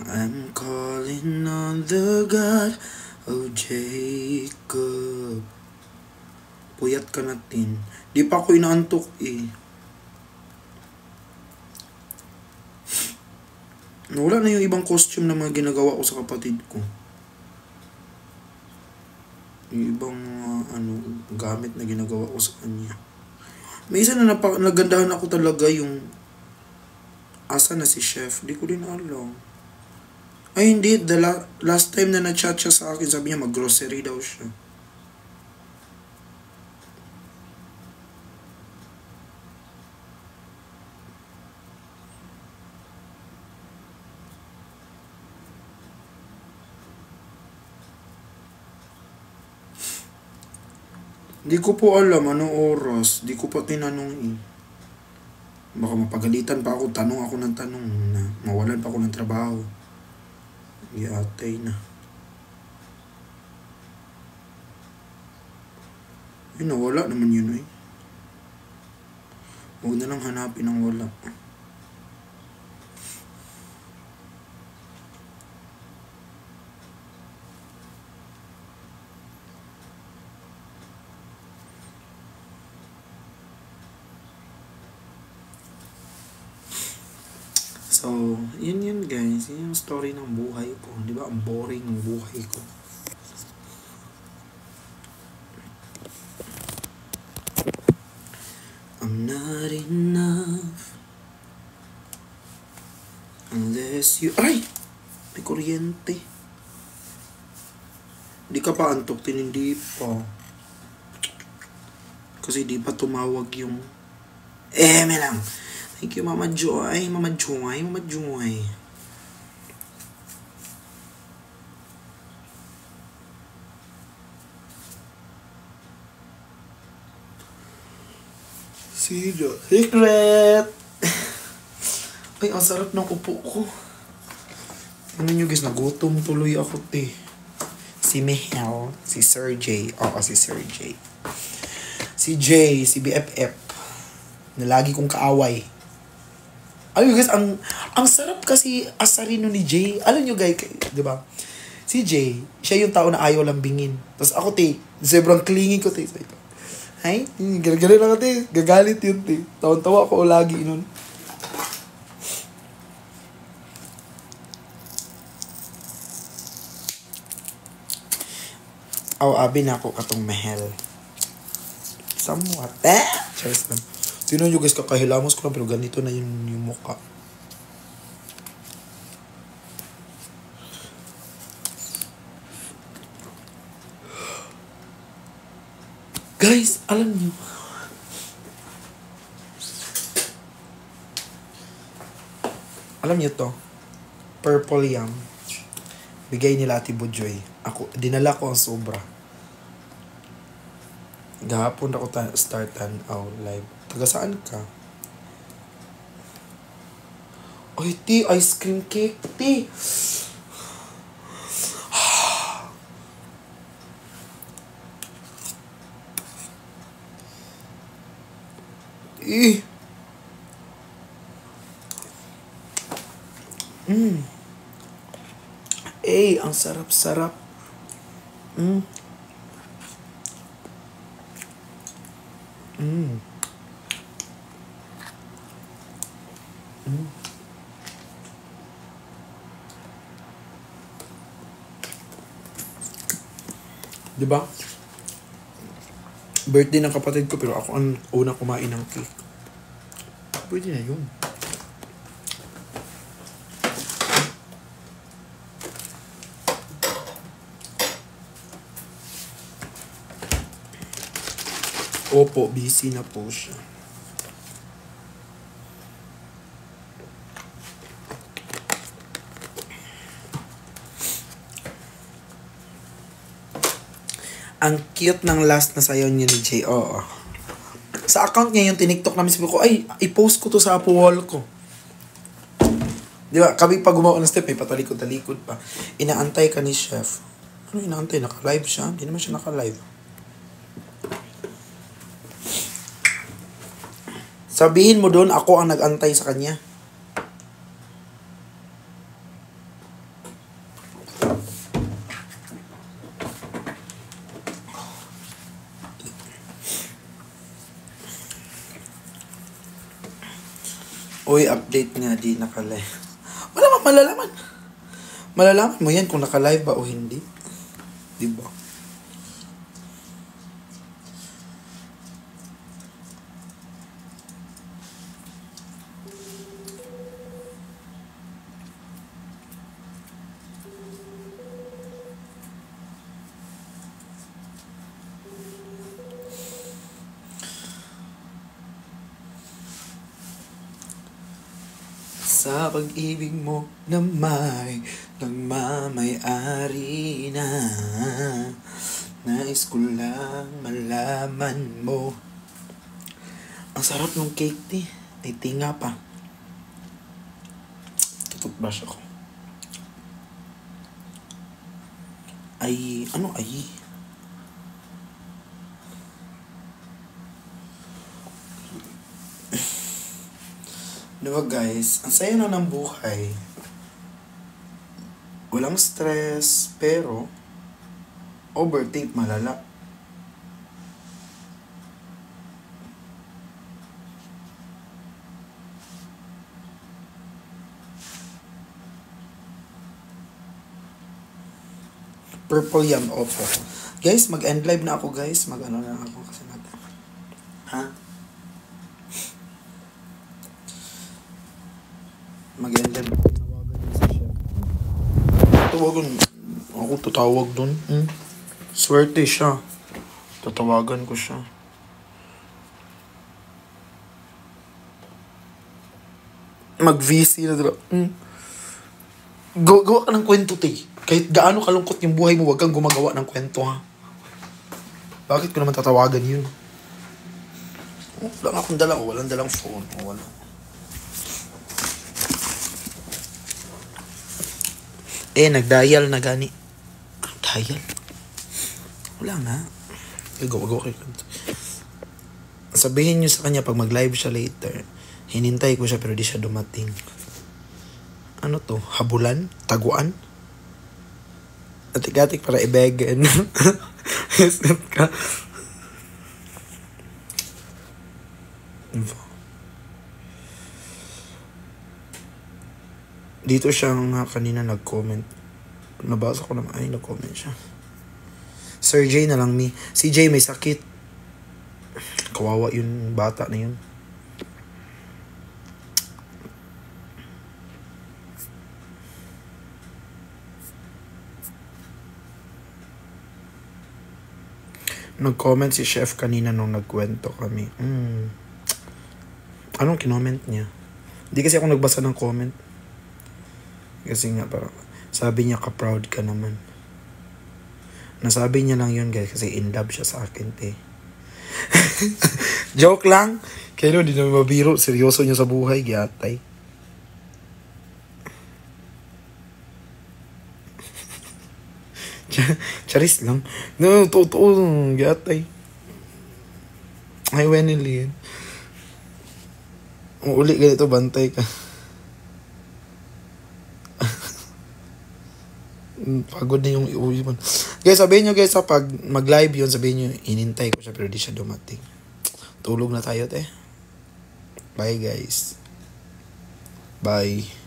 I'm calling on the God of Jacob. Puyat ka natin. Di pa ako inaantok eh. Wala na yung ibang costume na mga ginagawa ko sa kapatid ko. Yung ibang gamit na ginagawa ko sa kanya. May isa na nagandahan ako talaga yung asa na si chef. Di ko din alam. Ay hindi, last time na na-chat siya sa akin, sabi niya mag-grocery daw siya. Di ko po alam anong oras. Di ko pa tinanong eh. Baka mapagalitan pa ako. Tanong ako ng tanong na mawalan pa ako ng trabaho. Atay na. Ay, nawala naman yun eh. Huwag na lang hanapin ang wala. So, yun guys. Yun yung story ng buhay ko. Di ba? Ang boring ng buhay ko. I'm not enough unless you... Ay! May kuryente. Di ka pa antok, hindi pa. Kasi di pa tumawag yung... may lang. Thank you, Mama Joy. Mama Joy. Mama Joy. Sino? Secret! Ay, ang sarap ng upo ko. Ano nyo guys, nagutom tuloy ako, Si Mihel, si Sir J. Oo, si Sir J. Si J, si BFF. Na lagi kong kaaway. Alam nyo guys, ang sarap kasi asarino ni Jay. Alam nyo guys, di ba? Si Jay, siya yung tao na ayaw lambingin. Tapos ako, sobrang clingy ko, Ay, gagalit lang ako, gagalit yun, Tawan-tawa ako lagi nun. Abi na ako katong mahal. Somewhat. Cheers lang. Tinan nyo guys, kakahilamos ko lang, pero ganito na yung mukha. Guys, alam nyo. Alam nyo to? Purple yam. Bigay nila Ate Budjoy. Ako, dinala ko ang sobra. Gahapon ako startan live. Taga saan ka? Ay, ice cream cake, Eh, ang sarap-sarap. Mm. Mm. Mm. Diba? Birthday ng kapatid ko pero ako ang una kumain ng cake. Pwede na yun. Opo, busy na po siya. Ang cute ng last na sayo niya ni Jay. Oo. Sa account niya yung tiniktok namin, sabi ko, ay, i-post ko to sa wall ko. Di ba? Kami pag gumawa ng step, may patalikod-talikod pa. Inaantay ka ni Chef. Ano inaantay? Naka-live siya? Hindi naman siya naka-live. Sabihin mo doon, ako ang nag-antay sa kanya. Uy, update nga, di naka-live. Wala mang malalaman. Malalaman mo yan kung naka-live ba o hindi. Diba? Sa pag-ibig mo na may nagmamay-ari na, nais ko lang malaman mo. Ang sarap ng cake, di. May tinga pa. Tututbrush ako. Ay, ano ay? Diba guys, ang saya na ng buhay. Walang stress, pero overthink malala. Purple yan, opo. Guys, mag-end live na ako guys. Mag-ano na ako kasi natin. Ha? Mag-end live. Tawagan din si Chef. Tawagan. Ako tatawag dun. Swerte siya. Tatawagan ko siya. Mag-VC na dito. Gawa ka ng kwento, te. Kahit gaano kalungkot yung buhay mo, wag kang gumagawa ng kwento, ha? Bakit ko naman tatawagan yun? Wala akong dala ko. Walang dalang phone. Wala. Nag-dial na gani. Anong dial? Wala nga. Gawa kayo. Sabihin nyo sa kanya pag mag-live siya later. Hinintay ko siya pero di siya dumating. Ano to? Habulan? Taguan? Atik-atik para i-began. Isn't ka? Dito siyang kanina nag-comment. Nabasa ko naman. Ay, nag-comment siya. Sir J na lang mi. Si J may sakit. Kawawa yung bata na yun. Nag-comment si Chef kanina nung nagkwento kami. Anong kinoment niya? Hindi kasi ako nagbasa ng comment. Kasi nga parang sabi niya ka-proud ka naman. Nasabi niya lang yun guys kasi in love siya sa akin, te. Joke lang. Kaya di naman mabiro. Seryoso niya sa buhay. Giatay. Charis lang. No, totoo. Giatay. Ay, Wenelin. Uli ganito, bantay ka. Pagod na yung iuwi mo. Guys, sabihin nyo guys pag mag-live yun, sabihin nyo, inintay ko siya pero di siya dumating. Tulog na tayo, te. Bye, guys. Bye.